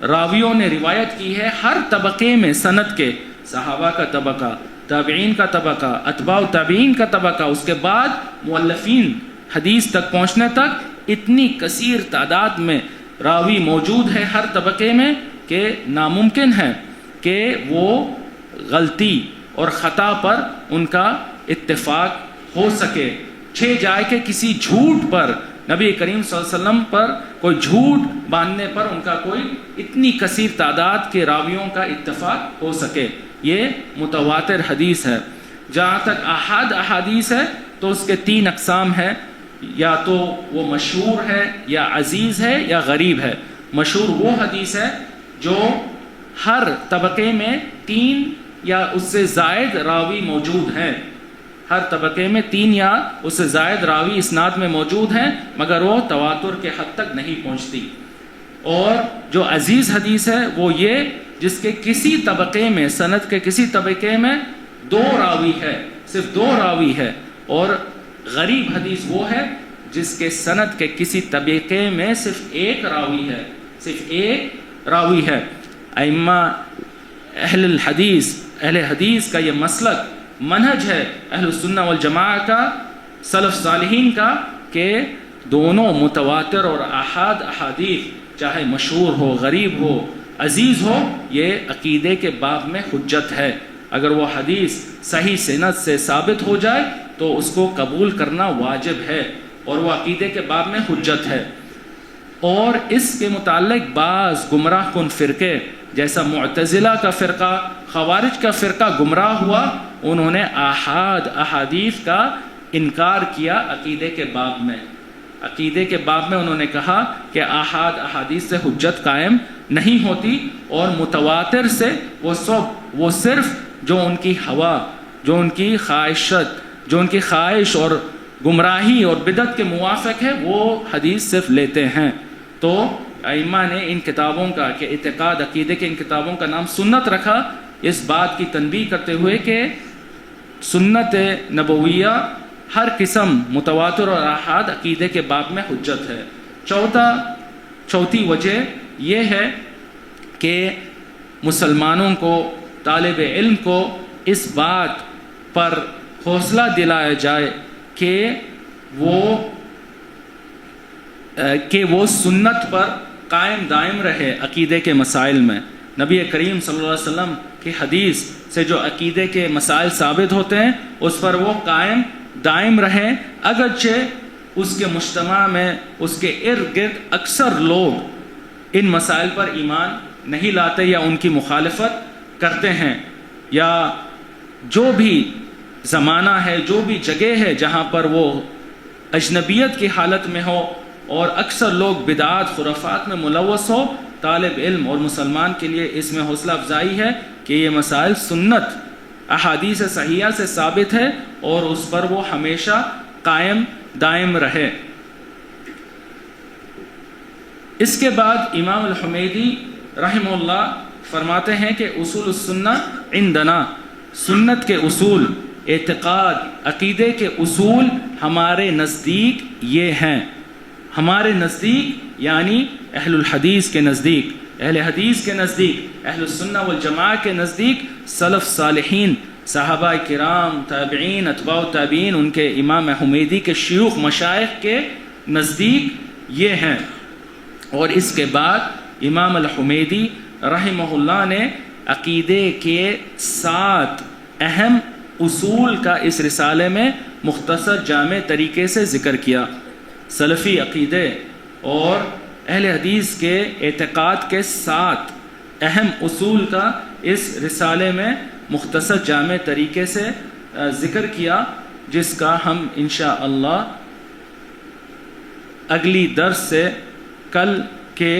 راویوں نے روایت کی ہے، ہر طبقے میں سند کے، صحابہ کا طبقہ، تابعین کا طبقہ، اتباع تابعین کا طبقہ، اس کے بعد مؤلفین حدیث تک پہنچنے تک اتنی کثیر تعداد میں راوی موجود ہے ہر طبقے میں کہ ناممکن ہے کہ وہ غلطی اور خطا پر ان کا اتفاق ہو سکے. جائے کہ کسی جھوٹ پر نبی کریم صلی اللہ علیہ وسلم پر کوئی جھوٹ باندھنے پر ان کا کوئی اتنی کثیر تعداد کے راویوں کا اتفاق ہو سکے. یہ متواتر حدیث ہے. جہاں تک احاد احادیث ہے تو اس کے 3 اقسام ہیں. یا تو وہ مشہور ہے یا عزیز ہے یا غریب ہے. مشہور وہ حدیث ہے جو ہر طبقے میں 3 یا اس سے زائد راوی موجود ہیں. ہر طبقے میں 3 یا اس سے زائد راوی اسناد میں موجود ہیں مگر وہ تواتر کے حد تک نہیں پہنچتی. اور جو عزیز حدیث ہے وہ یہ جس کے کسی طبقے میں سند کے کسی طبقے میں 2 راوی ہے, صرف 2 راوی ہے. اور غریب حدیث وہ ہے جس کے سند کے کسی طبقے میں صرف 1 راوی ہے, صرف 1 راوی ہے. ائمہ اہل حدیث کا یہ مسلک منہج ہے اہل السنہ والجماعہ کا, سلف صالحین کا, کہ دونوں متواتر اور احاد احادیث چاہے مشہور ہو, غریب ہو, عزیز ہو, یہ عقیدے کے باب میں حجت ہے. اگر وہ حدیث صحیح سند سے ثابت ہو جائے تو اس کو قبول کرنا واجب ہے اور وہ عقیدے کے باب میں حجت ہے. اور اس کے متعلق بعض گمراہ کن فرقے جیسا معتزلہ کا فرقہ, خوارج کا فرقہ گمراہ ہوا. انہوں نے احاد احادیث کا انکار کیا عقیدے کے باب میں. عقیدے کے باب میں انہوں نے کہا کہ احاد احادیث سے حجت قائم نہیں ہوتی اور متواتر سے وہ صرف جو ان کی ہوا, جو ان کی خواہشت, جو ان کی خواہش اور گمراہی اور بدعت کے موافق ہے وہ حدیث صرف لیتے ہیں. تو ائمہ نے ان کتابوں کا کہ اعتقاد عقیدے کے ان کتابوں کا نام سنت رکھا اس بات کی تنبیہ کرتے ہوئے کہ سنت نبویہ ہر قسم متواتر اور احاد عقیدے کے باب میں حجت ہے. چوتھی وجہ یہ ہے کہ مسلمانوں کو, طالب علم کو اس بات پر حوصلہ دلایا جائے کہ وہ سنت پر قائم دائم رہے عقیدے کے مسائل میں. نبی کریم صلی اللہ علیہ وسلم کی حدیث سے جو عقیدے کے مسائل ثابت ہوتے ہیں اس پر وہ قائم دائم رہے, اگرچہ اس کے مجتمع میں اس کے ارد گرد اکثر لوگ ان مسائل پر ایمان نہیں لاتے یا ان کی مخالفت کرتے ہیں, یا جو بھی زمانہ ہے, جو بھی جگہ ہے جہاں پر وہ اجنبیت کی حالت میں ہو اور اکثر لوگ بدعات خرافات میں ملوث ہو, طالب علم اور مسلمان کے لیے اس میں حوصلہ افزائی ہے کہ یہ مسائل سنت احادیث صحیحہ سے ثابت ہے اور اس پر وہ ہمیشہ قائم دائم رہے. اس کے بعد امام الحمیدی رحمہ اللہ فرماتے ہیں کہ اصول السنہ عندنا, سنت کے اصول, اعتقاد عقیدے کے اصول ہمارے نزدیک یہ ہیں. ہمارے نزدیک یعنی اہل الحدیث کے نزدیک, اہل حدیث کے نزدیک, اہل السنہ والجماعہ کے نزدیک, سلف صالحین, صحابہ کرام, تابعین, اتباع تابعین, ان کے امام حمیدی کے شیوخ مشائخ کے نزدیک یہ ہیں. اور اس کے بعد امام الحمیدی رحمہ اللہ نے عقیدے کے 7 اہم اصول کا اس رسالے میں مختصر جامع طریقے سے ذکر کیا. سلفی عقیدے اور اہل حدیث کے اعتقاد کے 7 اہم اصول کا اس رسالے میں مختصر جامع طریقے سے ذکر کیا, جس کا ہم انشاءاللہ اگلی درس سے کل کے,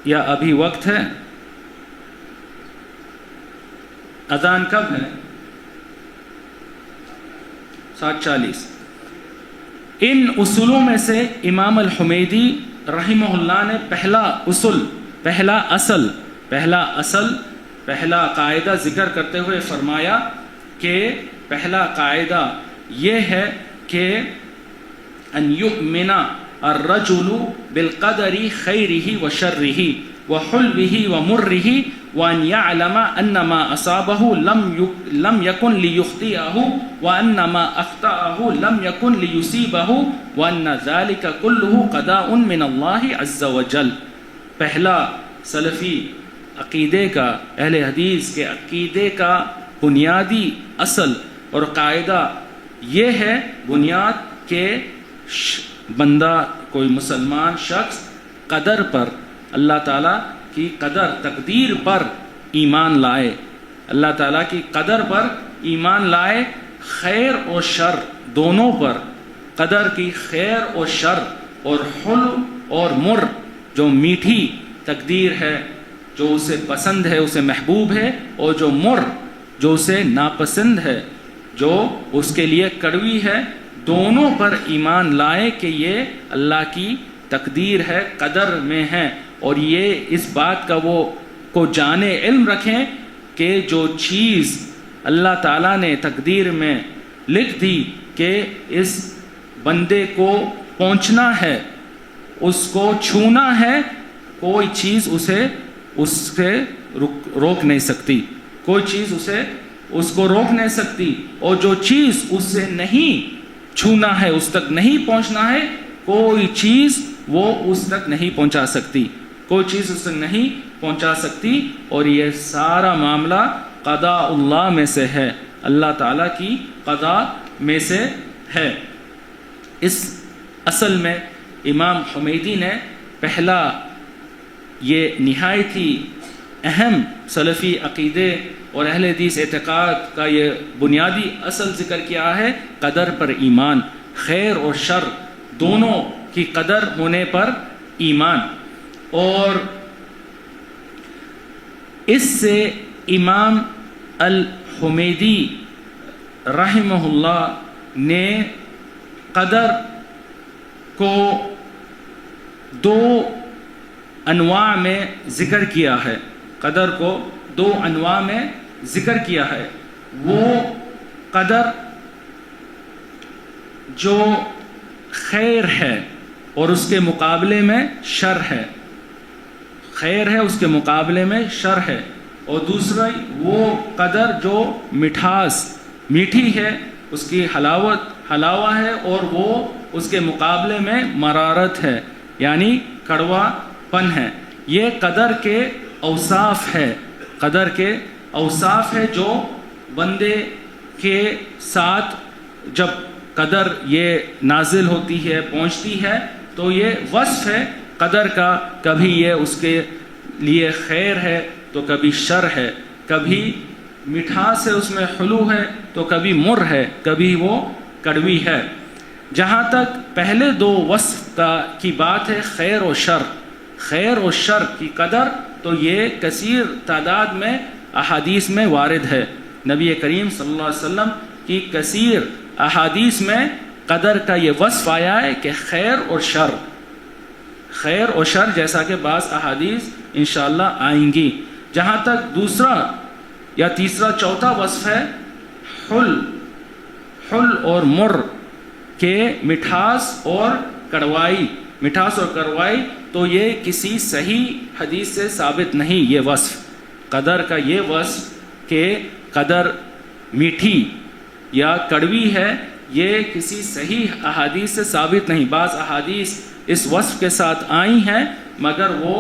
یا ابھی وقت ہے, اذان کب ہے؟ 7:40. ان اصولوں میں سے امام الحمیدی رحمہ اللہ نے پہلا قاعدہ ذکر کرتے ہوئے فرمایا کہ پہلا قاعدہ یہ ہے کہ ان یؤمن الرجل بالقدر خیرہ و شرہ, وحلوه ومره وأن يعلم أن ما أصابه لم يكن ليخطئه وأن ما أخطأه لم يكن ليصيبه وأن ذلك كله قضاء من الله عز وجل. پہلا سلفی عقیدے کا، اہل حدیث کے عقیدے کا بنیادی اصل اور قاعدہ یہ ہے، بنیاد کہ بندہ کوئی مسلمان شخص قدر پر، اللہ تعالیٰ کی قدر تقدیر پر ایمان لائے، اللہ تعالیٰ کی قدر پر ایمان لائے، خیر اور شر دونوں پر، قدر کی خیر اور شر اور حلو اور مر، جو میٹھی تقدیر ہے، جو اسے پسند ہے، اسے محبوب ہے، اور جو مر، جو اسے ناپسند ہے، جو اس کے لیے کڑوی ہے، دونوں پر ایمان لائے کہ یہ اللہ کی تقدیر ہے، قدر میں ہے، اور یہ اس بات کا وہ کو جانے، علم رکھیں کہ جو چیز اللہ تعالیٰ نے تقدیر میں لکھ دی کہ اس بندے کو پہنچنا ہے، اس کو چھونا ہے، کوئی چیز اسے اس سے روک نہیں سکتی، کوئی چیز اس کو روک نہیں سکتی، اور جو چیز اس سے نہیں چھونا ہے، اس تک نہیں پہنچنا ہے، کوئی چیز وہ اس تک نہیں پہنچا سکتی، کوئی چیز اس تک نہیں پہنچا سکتی. اور یہ سارا معاملہ قضاء اللہ میں سے ہے، اللہ تعالیٰ کی قضاء میں سے ہے. اس اصل میں امام حمیدی نے پہلا یہ نہایت ہی اہم سلفی عقیدے اور اہل حدیث اعتقاد کا یہ بنیادی اصل ذکر کیا ہے، قدر پر ایمان، خیر اور شر دونوں کی قدر ہونے پر ایمان. اور اس سے امام الحمیدی رحمہ اللہ نے قدر کو دو انواع میں ذکر کیا ہے، قدر کو دو انواع میں ذکر کیا ہے. وہ قدر جو خیر ہے اور اس کے مقابلے میں شر ہے، خیر ہے اس کے مقابلے میں شر ہے، اور دوسرا وہ قدر جو مٹھاس، میٹھی ہے، اس کی حلاوہ ہے، اور وہ اس کے مقابلے میں مرارت ہے، یعنی کڑوا پن ہے. یہ قدر کے اوصاف ہے، قدر کے اوصاف ہے جو بندے کے ساتھ جب قدر یہ نازل ہوتی ہے، پہنچتی ہے، تو یہ وصف ہے قدر کا. کبھی یہ اس کے لیے خیر ہے تو کبھی شر ہے، کبھی مٹھاس ہے، اس میں حلو ہے، تو کبھی مر ہے، کبھی وہ کڑوی ہے. جہاں تک پہلے دو وصف کی بات ہے، خیر و شر، خیر و شر کی قدر، تو یہ کثیر تعداد میں احادیث میں وارد ہے. نبی کریم صلی اللہ علیہ وسلم کی کثیر احادیث میں قدر کا یہ وصف آیا ہے کہ خیر اور شر، خیر اور شر، جیسا کہ بعض احادیث انشاءاللہ آئیں گی. جہاں تک دوسرا یا تیسرا چوتھا وصف ہے حل اور مر کے مٹھاس اور کڑوائی، مٹھاس اور کڑوائی، تو یہ کسی صحیح حدیث سے ثابت نہیں. یہ وصف قدر کا یہ وصف کہ قدر میٹھی یا کڑوی ہے، یہ کسی صحیح احادیث سے ثابت نہیں. بعض احادیث اس وصف کے ساتھ آئی ہیں مگر وہ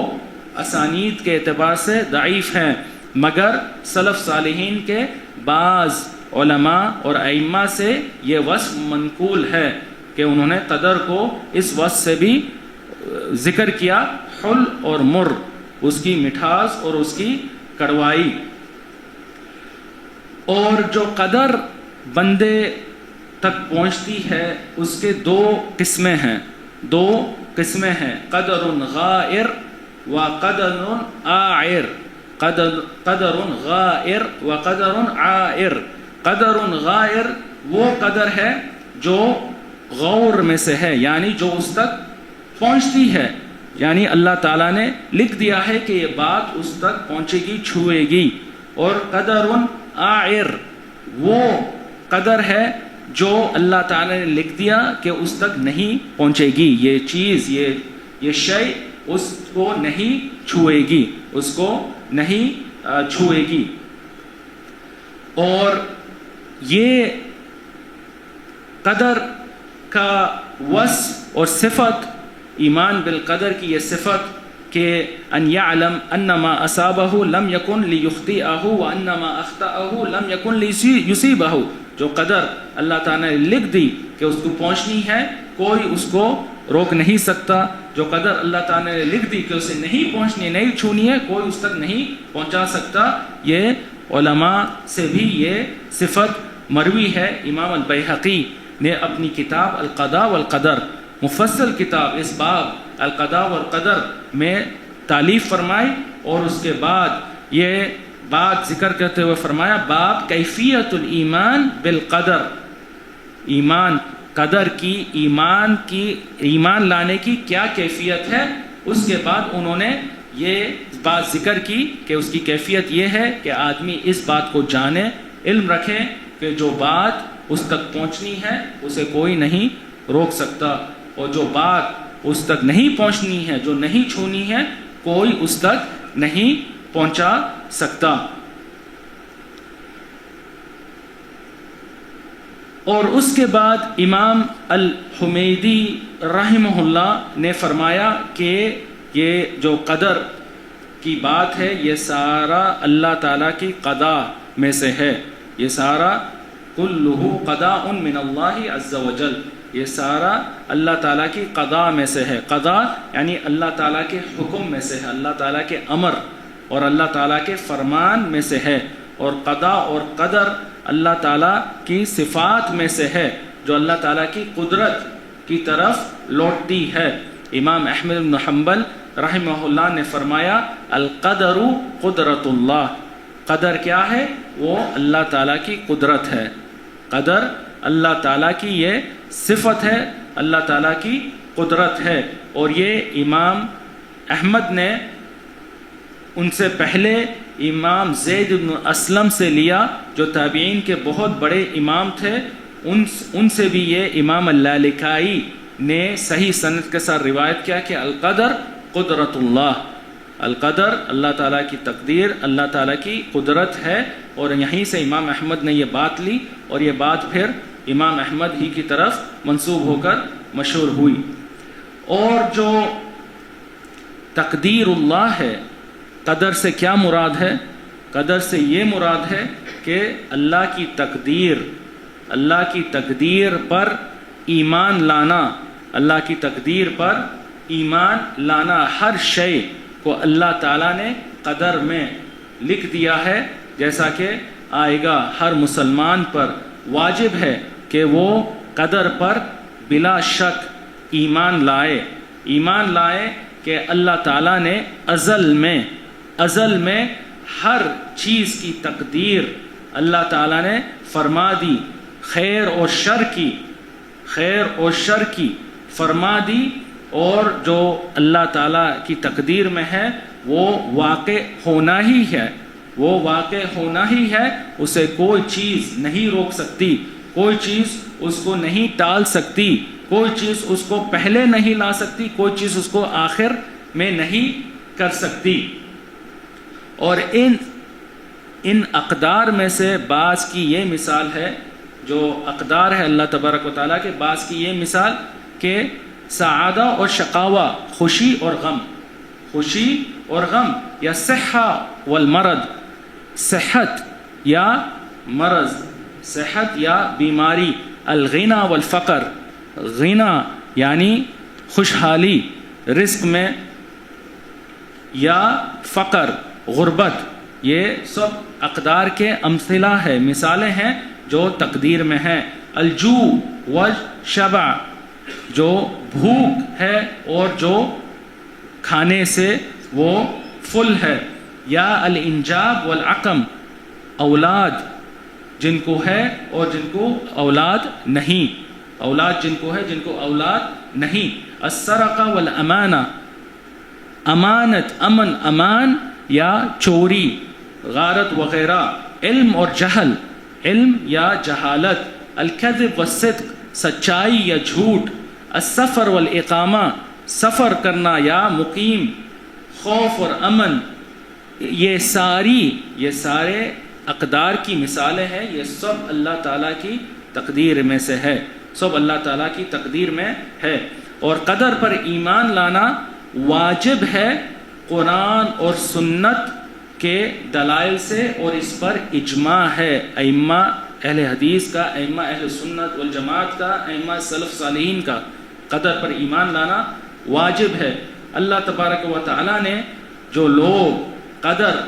اسانید کے اعتبار سے ضعیف ہیں، مگر سلف صالحین کے بعض علماء اور ائمہ سے یہ وصف منقول ہے کہ انہوں نے قدر کو اس وصف سے بھی ذکر کیا، حل اور مر، اس کی مٹھاس اور اس کی کڑوائی. اور جو قدر بندے تک پہنچتی ہے اس کے دو قسمیں ہیں، قدر غائر و قدر عائر، قدر غائر و قدر عائر. قدر غائر وہ قدر ہے جو غور میں سے ہے، یعنی جو اس تک پہنچتی ہے، یعنی اللہ تعالیٰ نے لکھ دیا ہے کہ یہ بات اس تک پہنچے گی، چھوئے گی. اور قدر عائر وہ قدر ہے جو اللہ تعالیٰ نے لکھ دیا کہ اس تک نہیں پہنچے گی، یہ چیز، یہ شے اس کو نہیں چھوئے گی، اس کو نہیں چھوئے گی۔ اور یہ قدر کا وصف اور صفت، ایمان بالقدر کی یہ صفت کہ ان یعلم انما اصابہ لم یکن لیخطئہ وانما اخطأہ لم یکن لیصیبہ، جو قدر اللہ تعالیٰ نے لکھ دی کہ اس کو پہنچنی ہے، کوئی اس کو روک نہیں سکتا۔ جو قدر اللہ تعالیٰ نے لکھ دی کہ اسے نہیں پہنچنی، نہیں چھونی ہے، کوئی اس تک نہیں پہنچا سکتا۔ یہ علماء سے بھی یہ صفت مروی ہے۔ امام البیہقی نے اپنی کتاب القضاء والقدر، مفصل کتاب اس باب القضاء والقدر میں تالیف فرمائی، اور اس کے بعد یہ بات ذکر کرتے ہوئے فرمایا باب کیفیت الایمان بالقدر، ایمان قدر کی، ایمان لانے کی کیا کیفیت ہے۔ اس کے بعد انہوں نے یہ بات ذکر کی کہ اس کی کیفیت یہ ہے کہ آدمی اس بات کو جانے، علم رکھے کہ جو بات اس تک پہنچنی ہے اسے کوئی نہیں روک سکتا، اور جو بات اس تک نہیں پہنچنی ہے، جو نہیں چھونی ہے، کوئی اس تک نہیں پہنچا سکتا۔ اور اس کے بعد امام الحمیدی رحمہ اللہ نے فرمایا کہ یہ جو قدر کی بات ہے یہ سارا اللہ تعالیٰ کی قضا میں سے ہے، یہ سارا کلہ قضاء من اللہ عز وجل، یہ سارا اللہ تعالیٰ کی قضا میں سے ہے۔ قضا یعنی اللہ تعالیٰ کے حکم میں سے ہے، اللہ تعالیٰ کے امر اور اللہ تعالیٰ کے فرمان میں سے ہے، اور قضا اور قدر اللہ تعالیٰ کی صفات میں سے ہے جو اللہ تعالیٰ کی قدرت کی طرف لوٹتی ہے۔ امام احمد بن حنبل رحمہ اللہ نے فرمایا القدر قدرت اللہ، قدر کیا ہے؟ وہ اللہ تعالیٰ کی قدرت ہے، قدر اللہ تعالیٰ کی یہ صفت ہے، اللہ تعالیٰ کی قدرت ہے۔ اور یہ امام احمد نے ان سے پہلے امام زید بن اسلم سے لیا جو تابعین کے بہت بڑے امام تھے، ان سے بھی یہ امام اللالکائی نے صحیح سند کے ساتھ روایت کیا کہ القدر قدرت اللہ، القدر اللہ تعالیٰ کی تقدیر، اللہ تعالیٰ کی قدرت ہے۔ اور یہیں سے امام احمد نے یہ بات لی، اور یہ بات پھر امام احمد ہی کی طرف منسوب ہو کر مشہور ہوئی۔ اور جو تقدیر اللہ ہے، قدر سے کیا مراد ہے؟ قدر سے یہ مراد ہے کہ اللہ کی تقدیر، اللہ کی تقدیر پر ایمان لانا، اللہ کی تقدیر پر ایمان لانا، ہر شے کو اللہ تعالیٰ نے قدر میں لکھ دیا ہے، جیسا کہ آئے گا۔ ہر مسلمان پر واجب ہے کہ وہ قدر پر بلا شک ایمان لائے کہ اللہ تعالیٰ نے ازل میں ہر چیز کی تقدیر اللہ تعالیٰ نے فرما دی، خیر اور شر کی فرما دی، اور جو اللہ تعالیٰ کی تقدیر میں ہے وہ واقع ہونا ہی ہے، اسے کوئی چیز نہیں روک سکتی، کوئی چیز اس کو نہیں ٹال سکتی، کوئی چیز اس کو پہلے نہیں لا سکتی، کوئی چیز اس کو آخر میں نہیں کر سکتی۔ اور ان اقدار میں سے بعض کی یہ مثال ہے، جو اقدار ہے اللہ تبارک و تعالیٰ کے، بعض کی یہ مثال کہ سعادہ اور شقاوہ، خوشی اور غم، یا صحہ والمرض، صحت یا مرض، صحت یا بیماری، الغنی والفقر، غنی یعنی خوشحالی رزق میں، یا فقر غربت، یہ سب اقدار کے امثلہ ہے، مثالیں ہیں جو تقدیر میں ہیں۔ الجو والشبع، جو بھوک ہے اور جو کھانے سے وہ فل ہے، یا الانجاب والعقم، اولاد جن کو ہے اور جن کو اولاد نہیں، اولاد جن کو ہے جن کو اولاد نہیں، السرقہ والامانہ، امانت، امان یا چوری، غارت وغیرہ، علم اور جہل، علم یا جہالت، الکذب والصدق، سچائی یا جھوٹ، السفر والاقامہ، سفر کرنا یا مقیم، خوف اور امن، یہ سارے اقدار کی مثالیں ہیں. یہ سب اللہ تعالیٰ کی تقدیر میں سے ہے، سب اللہ تعالیٰ کی تقدیر میں ہے. اور قدر پر ایمان لانا واجب ہے قرآن اور سنت کے دلائل سے، اور اس پر اجماع ہے ائمہ اہل حدیث کا، ائمہ اہل سنت والجماعت کا، ائمہ سلف صالحین کا. قدر پر ایمان لانا واجب ہے. اللہ تبارک و تعالیٰ نے جو لوگ قدر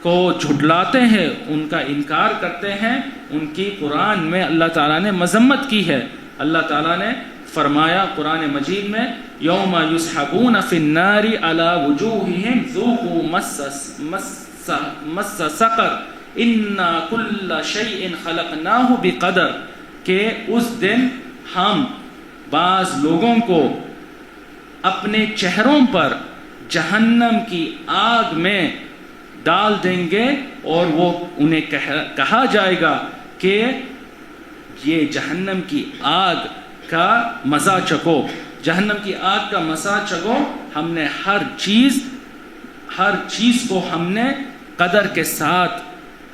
کو جھٹلاتے ہیں، ان کا انکار کرتے ہیں، ان کی قرآن میں اللہ تعالیٰ نے مذمت کی ہے. اللہ تعالیٰ نے فرمایا قرآن مجید میں یوم یسحبون فی النار علی وجوہہم ذوقوا مس سقر انا کل شیء خلقناہ بقدر، کہ اس دن ہم بعض لوگوں کو اپنے چہروں پر جہنم کی آگ میں ڈال دیں گے، اور وہ انہیں کہا جائے گا کہ یہ جہنم کی آگ کا مزہ چکھو، جہنم کی آگ کا مزہ چکھو. ہم نے ہر چیز کو ہم نے قدر کے ساتھ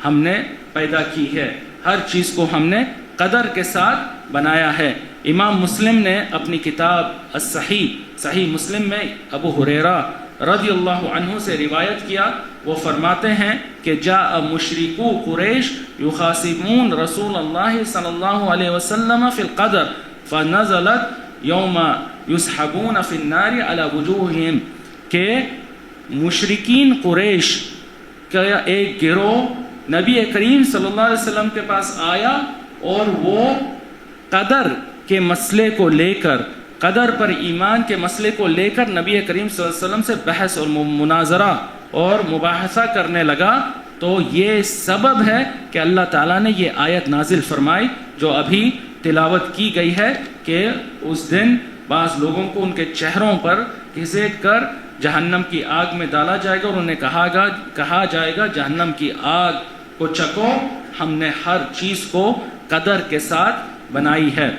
ہم نے پیدا کی ہے، ہر چیز کو ہم نے قدر کے ساتھ بنایا ہے. امام مسلم نے اپنی کتاب صحیح مسلم میں ابو ہریرہ رضی اللہ عنہ سے روایت کیا. وہ فرماتے ہیں کہ جاء مشرکو قریش یخاصمون رسول اللہ صلی اللہ علیہ وسلم فی القدر فنزلت یوم یسحبون فی النار علی وجوہہم، کہ مشرکین قریش کا ایک گروہ نبی کریم صلی اللہ علیہ وسلم کے پاس آیا، اور وہ قدر کے مسئلے کو لے کر، قدر پر ایمان کے مسئلے کو لے کر نبی کریم صلی اللہ علیہ وسلم سے بحث اور مناظرہ اور مباحثہ کرنے لگا. تو یہ سبب ہے کہ اللہ تعالیٰ نے یہ آیت نازل فرمائی جو ابھی تلاوت کی گئی ہے، کہ اس دن بعض لوگوں کو ان کے چہروں پر گھسیٹ کر جہنم کی آگ میں ڈالا جائے گا، اور انہیں کہا جائے گا جہنم کی آگ کو چکھو، ہم نے ہر چیز کو قدر کے ساتھ بنائی ہے،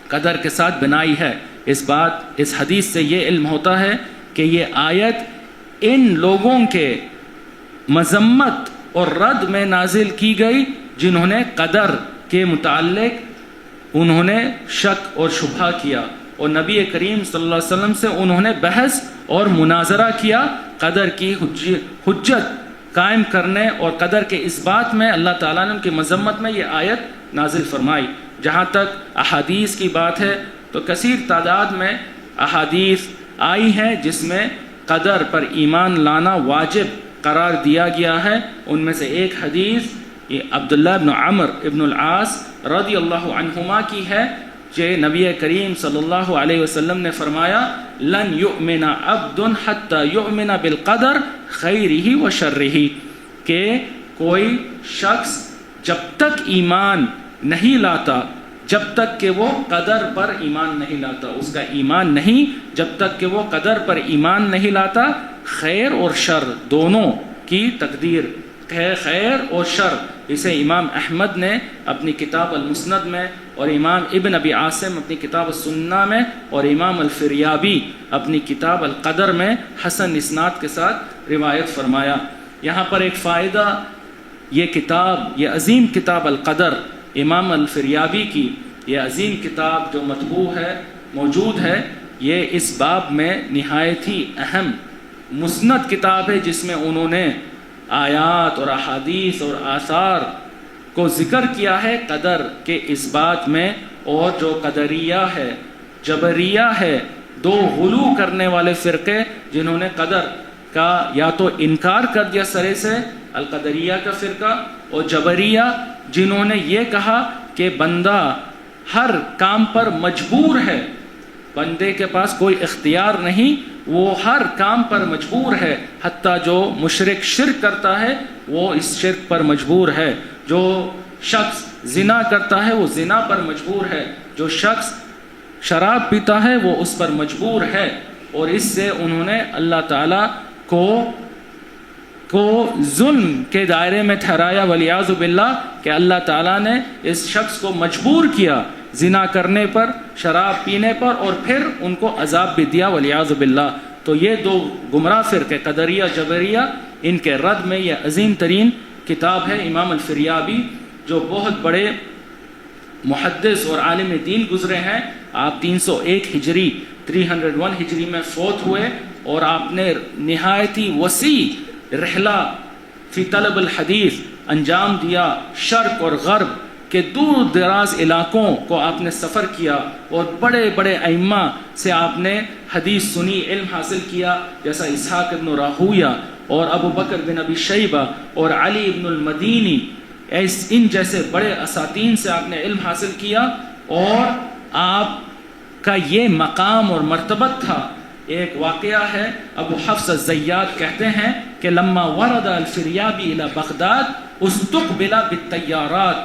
قدر کے ساتھ بنائی ہے. اس حدیث سے یہ علم ہوتا ہے کہ یہ آیت ان لوگوں کے مذمت اور رد میں نازل کی گئی جنہوں نے قدر کے متعلق انہوں نے شک اور شبہ کیا، اور نبی کریم صلی اللہ علیہ وسلم سے انہوں نے بحث اور مناظرہ کیا. قدر کی حجت قائم کرنے اور قدر کے اس بات میں اللہ تعالیٰ نے ان کی مذمت میں یہ آیت نازل فرمائی. جہاں تک احادیث کی بات ہے تو کثیر تعداد میں احادیث آئی ہیں جس میں قدر پر ایمان لانا واجب قرار دیا گیا ہے. ان میں سے ایک حدیث یہ عبداللہ بن عمر ابن العاص رضی اللہ عنہما کی ہے، جو نبی کریم صلی اللہ علیہ وسلم نے فرمایا لن یؤمن عبد حتی یؤمن بالقدر خیرہ و شرہ، کہ کوئی شخص جب تک ایمان نہیں لاتا، جب تک کہ وہ قدر پر ایمان نہیں لاتا، اس کا ایمان نہیں جب تک کہ وہ قدر پر ایمان نہیں لاتا، خیر اور شر دونوں کی تقدیر ہے، خیر اور شر. اسے امام احمد نے اپنی کتاب المسند میں، اور امام ابن ابی عاصم اپنی کتاب السنہ میں، اور امام الفریابی اپنی کتاب القدر میں حسن اسناد کے ساتھ روایت فرمایا. یہاں پر ایک فائدہ، یہ کتاب، یہ عظیم کتاب القدر امام الفریابی کی، یہ عظیم کتاب جو مطبوع ہے، موجود ہے، یہ اس باب میں نہایت ہی اہم مسند کتاب ہے، جس میں انہوں نے آیات اور احادیث اور آثار کو ذکر کیا ہے قدر کے اس بات میں. اور جو قدریہ ہے، جبریہ ہے، دو غلو کرنے والے فرقے جنہوں نے قدر کا یا تو انکار کر دیا سرے سے، القدریہ کا فرقہ، اور جبریہ جنہوں نے یہ کہا کہ بندہ ہر کام پر مجبور ہے، بندے کے پاس کوئی اختیار نہیں، وہ ہر کام پر مجبور ہے، حتیٰ جو مشرک شرک کرتا ہے وہ اس شرک پر مجبور ہے، جو شخص زنا کرتا ہے وہ زنا پر مجبور ہے، جو شخص شراب پیتا ہے وہ اس پر مجبور ہے. اور اس سے انہوں نے اللہ تعالیٰ کو کو ظلم کے دائرے میں ٹھہرایا ولیعاذ باللہ کہ اللہ تعالیٰ نے اس شخص کو مجبور کیا زنا کرنے پر، شراب پینے پر، اور پھر ان کو عذاب بھی دیا ولیعاذ باللہ۔ تو یہ دو گمراہ فرقے قدریہ جبریہ، ان کے رد میں یہ عظیم ترین کتاب ہے امام الفریابی، جو بہت بڑے محدث اور عالم دین گزرے ہیں۔ آپ 301 ہجری 301 ہجری میں فوت ہوئے، اور آپ نے نہایت ہی وسیع رحلہ فی طلب الحدیث انجام دیا۔ شرق اور غرب کے دور دراز علاقوں کو آپ نے سفر کیا، اور بڑے بڑے ائمہ سے آپ نے حدیث سنی، علم حاصل کیا، جیسا اسحاق ابن راہویہ اور ابو بکر بن ابی شیبہ اور علی ابن المدینی، ان جیسے بڑے اساتین سے آپ نے علم حاصل کیا، اور آپ کا یہ مقام اور مرتبت تھا۔ ایک واقعہ ہے، ابو حفص الزیات کہتے ہیں کہ لما ورد الفریابی الى بغداد استقبل بالطیارات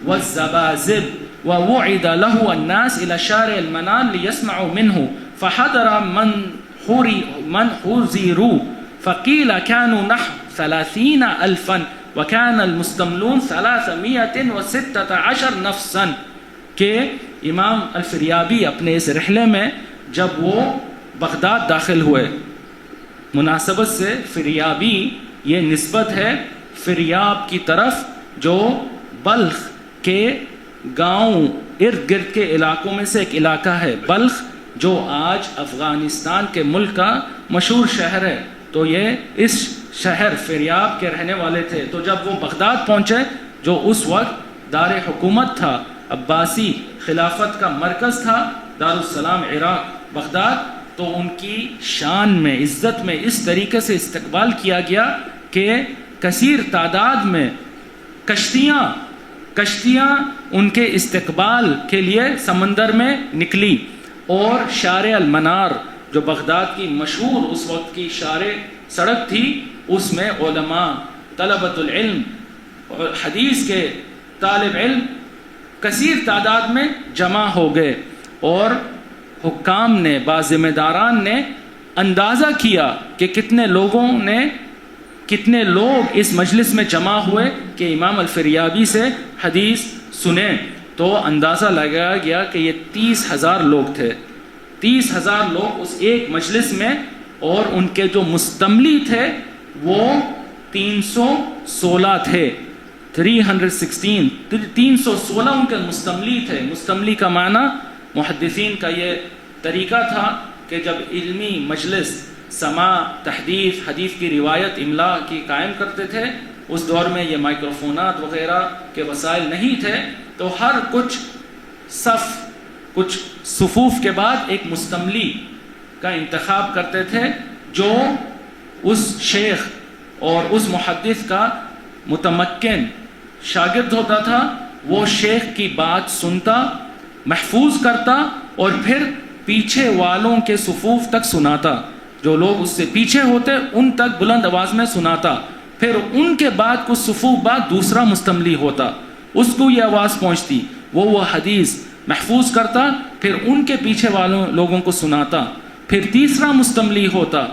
والزبازب ووعد له الناس الى شارع المنال ليسمعوا منه فحضر من حضروا فقيل كانوا نحو 30,000 وكان المستملون 316 نفسا۔ کہ امام الفریابی اپنے اس رحلے میں جب وہ بغداد داخل ہوئے، مناسبت سے فریابی یہ نسبت ہے فریاب کی طرف جو بلخ کے گاؤں ارد گرد کے علاقوں میں سے ایک علاقہ ہے، بلخ، جو آج افغانستان کے ملک کا مشہور شہر ہے۔ تو یہ اس شہر فریاب کے رہنے والے تھے۔ تو جب وہ بغداد پہنچے، جو اس وقت دار حکومت تھا، عباسی خلافت کا مرکز تھا، دارالسلام عراق بغداد، تو ان کی شان میں، عزت میں اس طریقے سے استقبال کیا گیا کہ کثیر تعداد میں کشتیاں ان کے استقبال کے لیے سمندر میں نکلی، اور شارع المنار جو بغداد کی مشہور اس وقت کی سڑک تھی، اس میں علماء، طلبۃ العلم اور حدیث کے طالب علم کثیر تعداد میں جمع ہو گئے، اور حکام نے، بعض ذمہ داران نے اندازہ کیا کہ کتنے لوگ اس مجلس میں جمع ہوئے کہ امام الفریابی سے حدیث سنیں۔ تو اندازہ لگایا گیا کہ یہ 30,000 لوگ تھے، 30,000 لوگ اس ایک مجلس میں، اور ان کے جو مستملی تھے وہ 316 تھے، 316 ان کے مستملی تھے۔ مستملی کا معنی، محدثین کا یہ طریقہ تھا کہ جب علمی مجلس، سماع، تحدیث، حدیث کی روایت، املاء کی قائم کرتے تھے، اس دور میں یہ مائکروفونات وغیرہ کے وسائل نہیں تھے، تو ہر کچھ صفوف کے بعد ایک مستملی کا انتخاب کرتے تھے، جو اس شیخ اور اس محدث کا متمکن شاگرد ہوتا تھا۔ وہ شیخ کی بات سنتا، محفوظ کرتا، اور پھر پیچھے والوں کے صفوف تک سناتا، جو لوگ اس سے پیچھے ہوتے ان تک بلند آواز میں سناتا، پھر ان کے بعد کچھ صفوف بعد دوسرا مستملی ہوتا، اس کو یہ آواز پہنچتی، وہ حدیث محفوظ کرتا، پھر ان کے پیچھے والوں لوگوں کو سناتا، پھر تیسرا مستملی ہوتا،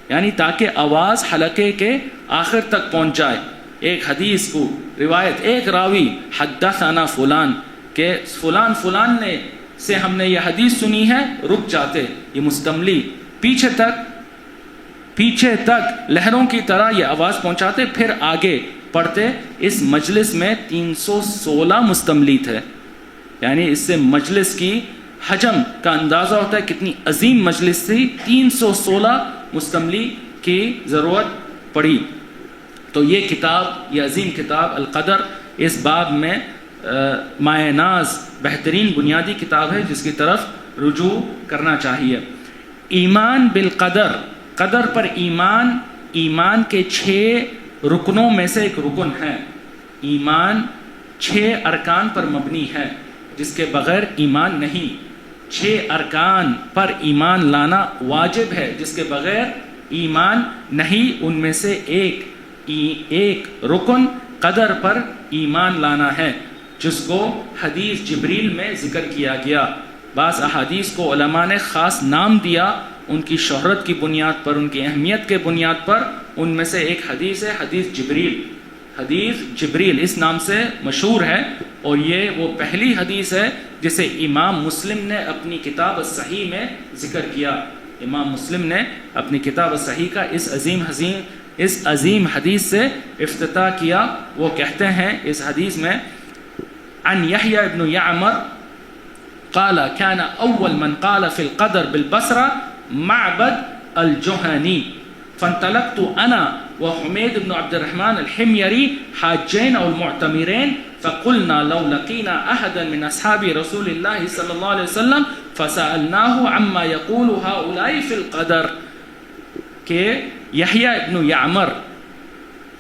یعنی تاکہ آواز حلقے کے آخر تک پہنچ جائے۔ ایک حدیث کو روایت، ایک راوی حدثنا فلان، کہ فلان نے سے ہم نے یہ حدیث سنی ہے، رک جاتے، یہ مستملی پیچھے تک لہروں کی طرح یہ آواز پہنچاتے، پھر آگے پڑھتے۔ اس مجلس میں 316 مستملی تھے، یعنی اس سے مجلس کی حجم کا اندازہ ہوتا ہے کتنی عظیم مجلس تھی۔ 316 مستملی کی ضرورت پڑی۔ تو یہ کتاب، یہ عظیم کتاب القدر، اس باب میں مائع ناز بہترین بنیادی کتاب ہے جس کی طرف رجوع کرنا چاہیے۔ ایمان بالقدر، قدر پر ایمان کے 6 رکنوں میں سے ایک رکن ہے۔ ایمان 6 ارکان پر مبنی ہے جس کے بغیر ایمان نہیں۔ 6 ارکان پر ایمان لانا واجب ہے جس کے بغیر ایمان نہیں۔ ان میں سے ایک رکن قدر پر ایمان لانا ہے، جس کو حدیث جبریل میں ذکر کیا گیا۔ بعض احادیث کو علماء نے خاص نام دیا ان کی شہرت کی بنیاد پر، ان کی اہمیت کے بنیاد پر، ان میں سے ایک حدیث ہے حدیث جبریل اس نام سے مشہور ہے، اور یہ وہ پہلی حدیث ہے جسے امام مسلم نے اپنی کتاب الصحیح میں ذکر کیا۔ امام مسلم نے اپنی کتاب الصحیح کا اس عظیم حدیث سے افتتاح کیا۔ وہ کہتے ہیں اس حدیث میں عن یحییٰ ابن یعمر قال كان اول من قال في القدر بالبصرة معبد الجهني فانطلقت انا وحميد بن عبد الرحمن الحميري حاجين او المعتمرين فقلنا لو لقينا احدا من اصحاب رسول الله صلى الله عليه وسلم فسألناه عما يقول هؤلاء في القدر۔ کہ یحییٰ ابن یعمر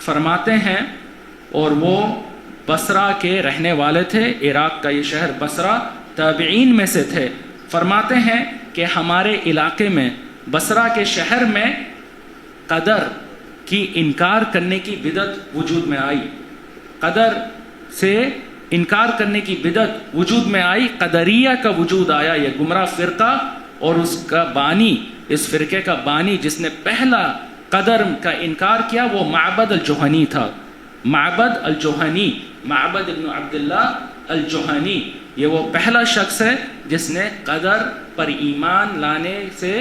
فرماتے ہیں، اور وہ بصرہ کے رہنے والے تھے، عراق کا یہ شہر بصرہ تابعین میں سے تھے، فرماتے ہیں کہ ہمارے علاقے میں بصرہ کے شہر میں قدر کی انکار کرنے کی بدعت وجود میں آئی، قدر سے انکار کرنے کی بدعت وجود میں آئی، قدریہ کا وجود آیا، یہ گمراہ فرقہ، اور اس کا بانی، اس فرقے کا بانی جس نے پہلا قدر کا انکار کیا وہ معبد الجوہنی تھا۔ معبد الجوہنی، معبد ابن عبداللہ الجوہنی، یہ وہ پہلا شخص ہے جس نے قدر پر ایمان لانے سے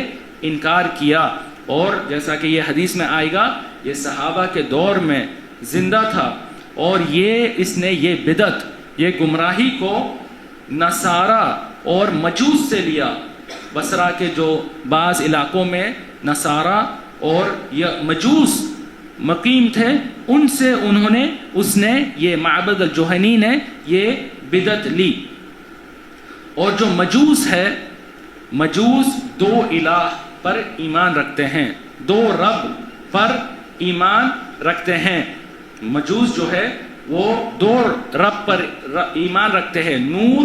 انکار کیا، اور جیسا کہ یہ حدیث میں آئے گا یہ صحابہ کے دور میں زندہ تھا، اور اس نے یہ بدعت، یہ گمراہی کو نصارہ اور مجوس سے لیا۔ بصرہ کے جو بعض علاقوں میں نصارہ اور یہ مجوس مقیم تھے، ان سے اس نے یہ معبد الجوہنی نے یہ بدعت لی۔ اور جو مجوس ہے، مجوس دو الہ پر ایمان رکھتے ہیں، دو رب پر ایمان رکھتے ہیں۔ مجوس جو ہے وہ دو رب پر ایمان رکھتے ہیں، نور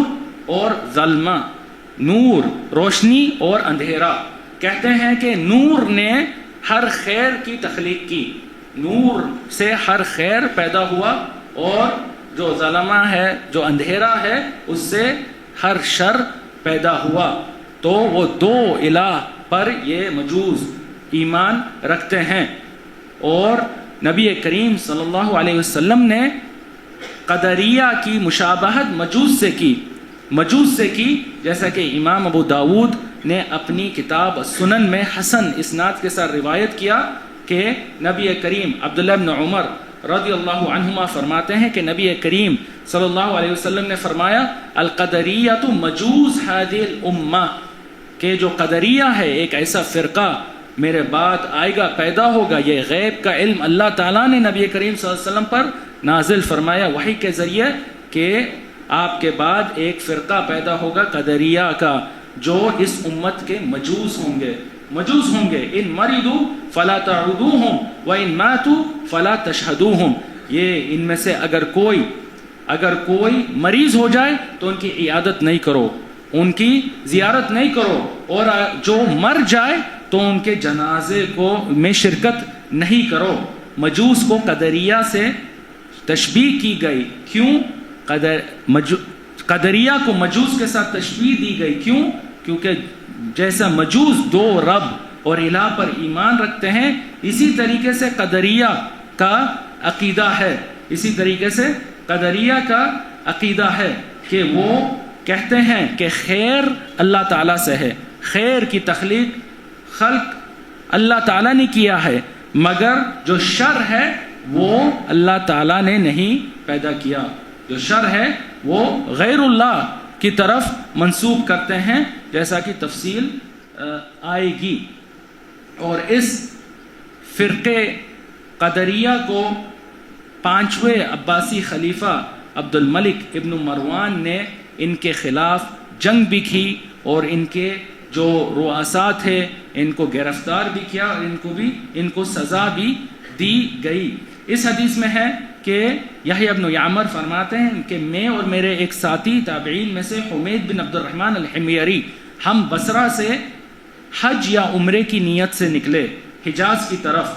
اور ظلمہ، نور روشنی اور اندھیرا۔ کہتے ہیں کہ نور نے ہر خیر کی تخلیق کی، نور سے ہر خیر پیدا ہوا، اور جو ظلمہ ہے، جو اندھیرا ہے، اس سے ہر شر پیدا ہوا۔ تو وہ دو الہ پر یہ مجوس ایمان رکھتے ہیں، اور نبی کریم صلی اللہ علیہ وسلم نے قدریہ کی مشابہت مجوس سے کی، جیسا کہ امام ابو داود نے اپنی کتاب سنن میں حسن اسناد کے ساتھ روایت کیا کہ نبی کریم عبداللہ بن عمر رضی اللہ عنہما فرماتے ہیں کہ نبی کریم صلی اللہ علیہ وسلم نے فرمایا القدریۃ مجوس هذه الامہ، کہ جو قدریہ ہے ایک ایسا فرقہ میرے بعد آئے گا، پیدا ہوگا۔ یہ غیب کا علم اللہ تعالیٰ نے نبی کریم صلی اللہ علیہ وسلم پر نازل فرمایا وحی کے ذریعے کہ آپ کے بعد ایک فرقہ پیدا ہوگا قدریہ کا، جو اس امت کے مجوس ہوں گے۔ ان مریضوا فلا تعودوہم وان ماتوا فلا تشہدوہم، یہ ان میں سے اگر کوئی مریض ہو جائے تو ان کی عیادت نہیں کرو، ان کی زیارت نہیں کرو، اور جو مر جائے تو ان کے جنازے میں شرکت نہیں کرو۔ مجوس کو قدریہ سے تشبیہ کی گئی، کیوں؟ قدریہ کو مجوس کے ساتھ تشبیہ دی گئی، کیوں؟ کیونکہ جیسا مجوس دو رب اور الہ پر ایمان رکھتے ہیں، اسی طریقے سے قدریہ کا عقیدہ ہے کہ وہ کہتے ہیں کہ خیر اللہ تعالیٰ سے ہے، خیر کی خلق اللہ تعالیٰ نے کیا ہے، مگر جو شر ہے وہ اللہ تعالیٰ نے نہیں پیدا کیا، جو شر ہے وہ غیر اللہ کی طرف منسوب کرتے ہیں، جیسا کہ تفصیل آئے گی۔ اور اس فرقے قدریہ کو 5ویں عباسی خلیفہ عبد الملک ابن مروان نے ان کے خلاف جنگ بھی کی، اور ان کے جو رؤساء تھے ان کو گرفتار بھی کیا، اور ان کو سزا بھی دی گئی۔ اس حدیث میں ہے کہ یحییٰ بن یعمر فرماتے ہیں کہ میں اور میرے ایک ساتھی تابعین میں سے حمید بن عبد الرحمن الحمیری، ہم بصرہ سے حج یا عمرے کی نیت سے نکلے حجاز کی طرف،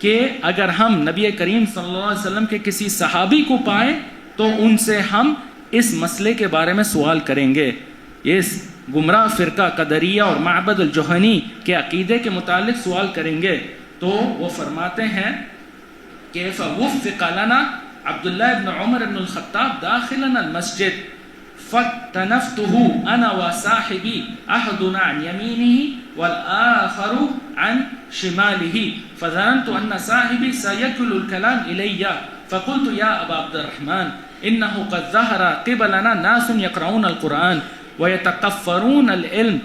کہ اگر ہم نبی کریم صلی اللہ علیہ وسلم کے کسی صحابی کو پائیں تو ان سے ہم اس مسئلے کے بارے میں سوال کریں گے۔ یہ گمراہ فرقہ قدریہ اور معبد الجہنی کے عقیدے کے متعلق سوال کریں گے تو وہ فرماتے ہیں کہ فوفق لنا عبداللہ ابن عمر ابن الخطاب داخلا المسجد فاكتنفته انا وصاحبي احدنا عن يمينه والاخر عن شماله فظننت ان صاحبي سيكل الكلام الي فقلت يا ابا عبد الرحمن انه قد ظهر قبلنا ناس يقرؤون القرآن ويتكفرون العلم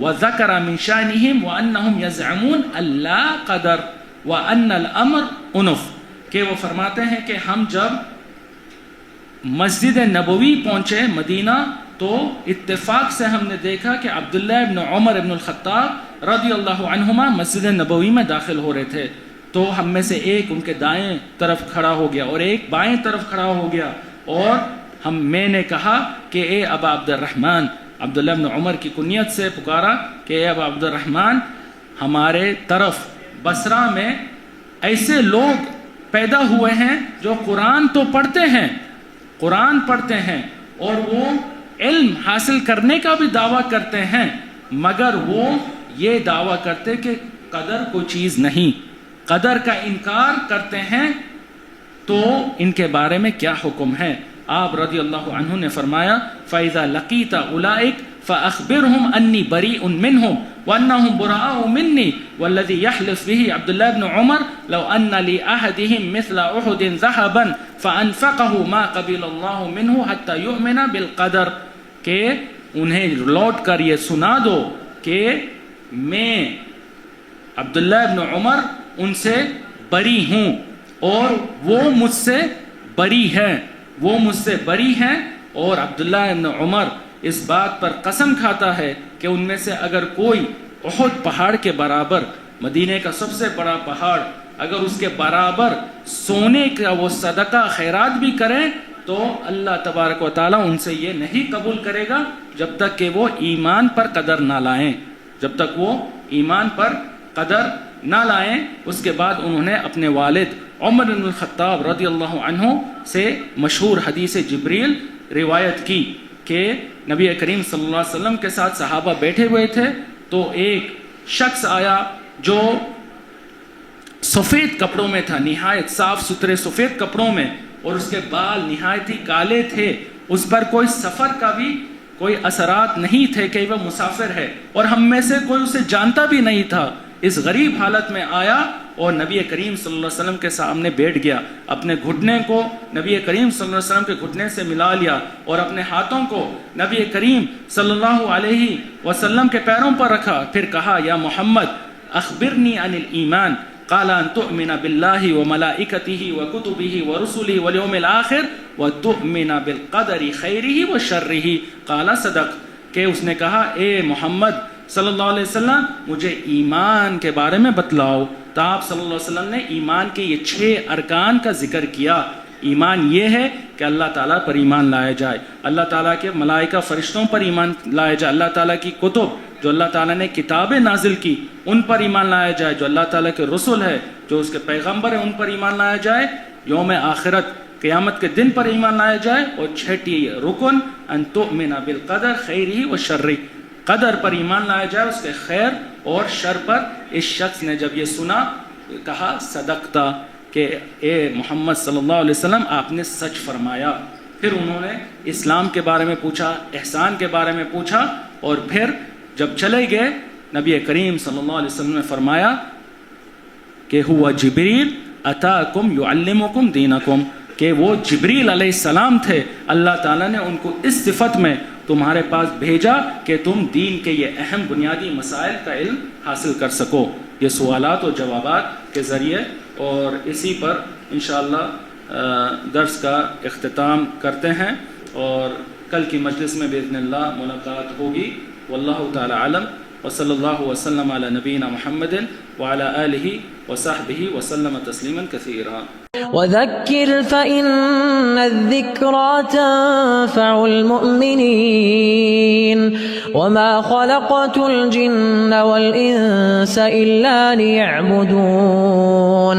وذكر من شانهم وانهم يزعمون لا قدر وان الامر انف. کہ وہ فرماتے ہیں کہ ہم جب مسجد نبوی پہنچے مدینہ تو اتفاق سے ہم نے دیکھا کہ عبداللہ ابن عمر ابن الخطاب رضی اللہ عنہما مسجد نبوی میں داخل ہو رہے تھے. تو ہم میں سے ایک ان کے دائیں طرف کھڑا ہو گیا اور ایک بائیں طرف کھڑا ہو گیا اور میں نے کہا کہ اے ابا عبد الرحمن, عبداللہ ابن عمر کی کنیت سے پکارا کہ اے ابا عبد الرحمن, ہمارے طرف بصرہ میں ایسے لوگ پیدا ہوئے ہیں جو قرآن تو پڑھتے ہیں اور وہ علم حاصل کرنے کا بھی دعویٰ کرتے ہیں, مگر وہ یہ دعویٰ کرتے کہ قدر کوئی چیز نہیں, قدر کا انکار کرتے ہیں. تو ان کے بارے میں کیا حکم ہے؟ آپ رضی اللہ عنہ نے فرمایا فَإِذَا لَقِيتَ أُولَئِكَ فَأَخْبِرْهُمْ أَنِّي بَرِيءٌ مِّنْهُمْ وَأَنَّهُمْ بُرَاءُ مِنِّي وَالَّذِي يَحْلِفُ بِهِ عبد الله بن عمر لو أن لأحدهم مثل أحد ذهبا فأنفقه ما قبل الله منه حتى يؤمن بالقدر. کہ انہیں لوٹ کر یہ سنا دو کہ میں عبداللہ ابن عمر ان سے بری ہوں اور وہ مجھ سے بری ہیں اور عبداللہ ابن عمر اس بات پر قسم کھاتا ہے کہ ان میں سے اگر کوئی احد پہاڑ کے برابر, مدینے کا سب سے بڑا پہاڑ, اگر اس کے برابر سونے کا وہ صدقہ خیرات بھی کریں تو اللہ تبارک و تعالیٰ ان سے یہ نہیں قبول کرے گا جب تک کہ وہ ایمان پر قدر نہ لائیں, اس کے بعد انہوں نے اپنے والد عمر بن الخطاب رضی اللہ عنہ سے مشہور حدیث جبریل روایت کی کہ نبی کریم صلی اللہ علیہ وسلم کے ساتھ صحابہ بیٹھے ہوئے تھے تو ایک شخص آیا جو سفید کپڑوں میں تھا, نہایت صاف ستھرے سفید کپڑوں میں, اور اس کے بال نہایت ہی کالے تھے. اس پر کوئی سفر کا بھی کوئی اثرات نہیں تھے کہ وہ مسافر ہے, اور ہم میں سے کوئی اسے جانتا بھی نہیں تھا. اس غریب حالت میں آیا اور نبی کریم صلی اللہ علیہ وسلم کے سامنے بیٹھ گیا, اپنے گھٹنے کو نبی کریم صلی اللہ علیہ وسلم کے گھٹنے سے ملا لیا اور اپنے ہاتھوں کو نبی کریم صلی اللہ علیہ وسلم کے پیروں پر رکھا. پھر کہا یا محمد اخبرنی عن الایمان, قال ان تؤمن باللہ وملائکتہ وکتبہ ورسلہ والیوم الآخر وتؤمن بالقدر خیرہ وشرہ. قال صدق. کہ اس نے کہا اے محمد صلی اللہ علیہ وسلم مجھے ایمان کے بارے میں بتلاؤ. تو آپ صلی اللہ علیہ وسلم نے ایمان کے یہ 6 ارکان کا ذکر کیا. ایمان یہ ہے کہ اللہ تعالیٰ پر ایمان لایا جائے, اللہ تعالیٰ کے ملائکہ فرشتوں پر ایمان لایا جائے, اللہ تعالیٰ کی کتب جو اللہ تعالیٰ نے کتابیں نازل کی ان پر ایمان لایا جائے, جو اللہ تعالیٰ کے رسول ہے جو اس کے پیغمبر ہیں ان پر ایمان لایا جائے, یوم آخرت قیامت کے دن پر ایمان لایا جائے, اور 6ٹی رکن ان تؤمن بالقدر خیرہ وشرہ, قدر پر ایمان لایا جائے, اس کے خیر اور شر پر. اس شخص نے جب یہ سنا کہا صدقتا, کہ اے محمد صلی اللہ علیہ وسلم آپ نے سچ فرمایا. پھر انہوں نے اسلام کے بارے میں پوچھا, احسان کے بارے میں پوچھا, اور پھر جب چلے گئے نبی کریم صلی اللہ علیہ وسلم نے فرمایا کہ ہوا جبریل اتاکم یعلمکم دینکم, کہ وہ جبریل علیہ السلام تھے, اللہ تعالیٰ نے ان کو اس صفت میں تمہارے پاس بھیجا کہ تم دین کے یہ اہم بنیادی مسائل کا علم حاصل کر سکو. یہ سوالات و جوابات کے ذریعے, اور اسی پر انشاءاللہ درس کا اختتام کرتے ہیں, اور کل کی مجلس میں باذن اللہ ملاقات ہوگی. واللہ تعالی علم, وصلی اللہ وسلم علی نبینا محمد وعلی آلہ وصحبہ وسلم تسلیما کثیرا. وذكر فإن الذكرى تنفع المؤمنين وما خلقت الجن والإنس إلا ليعبدون.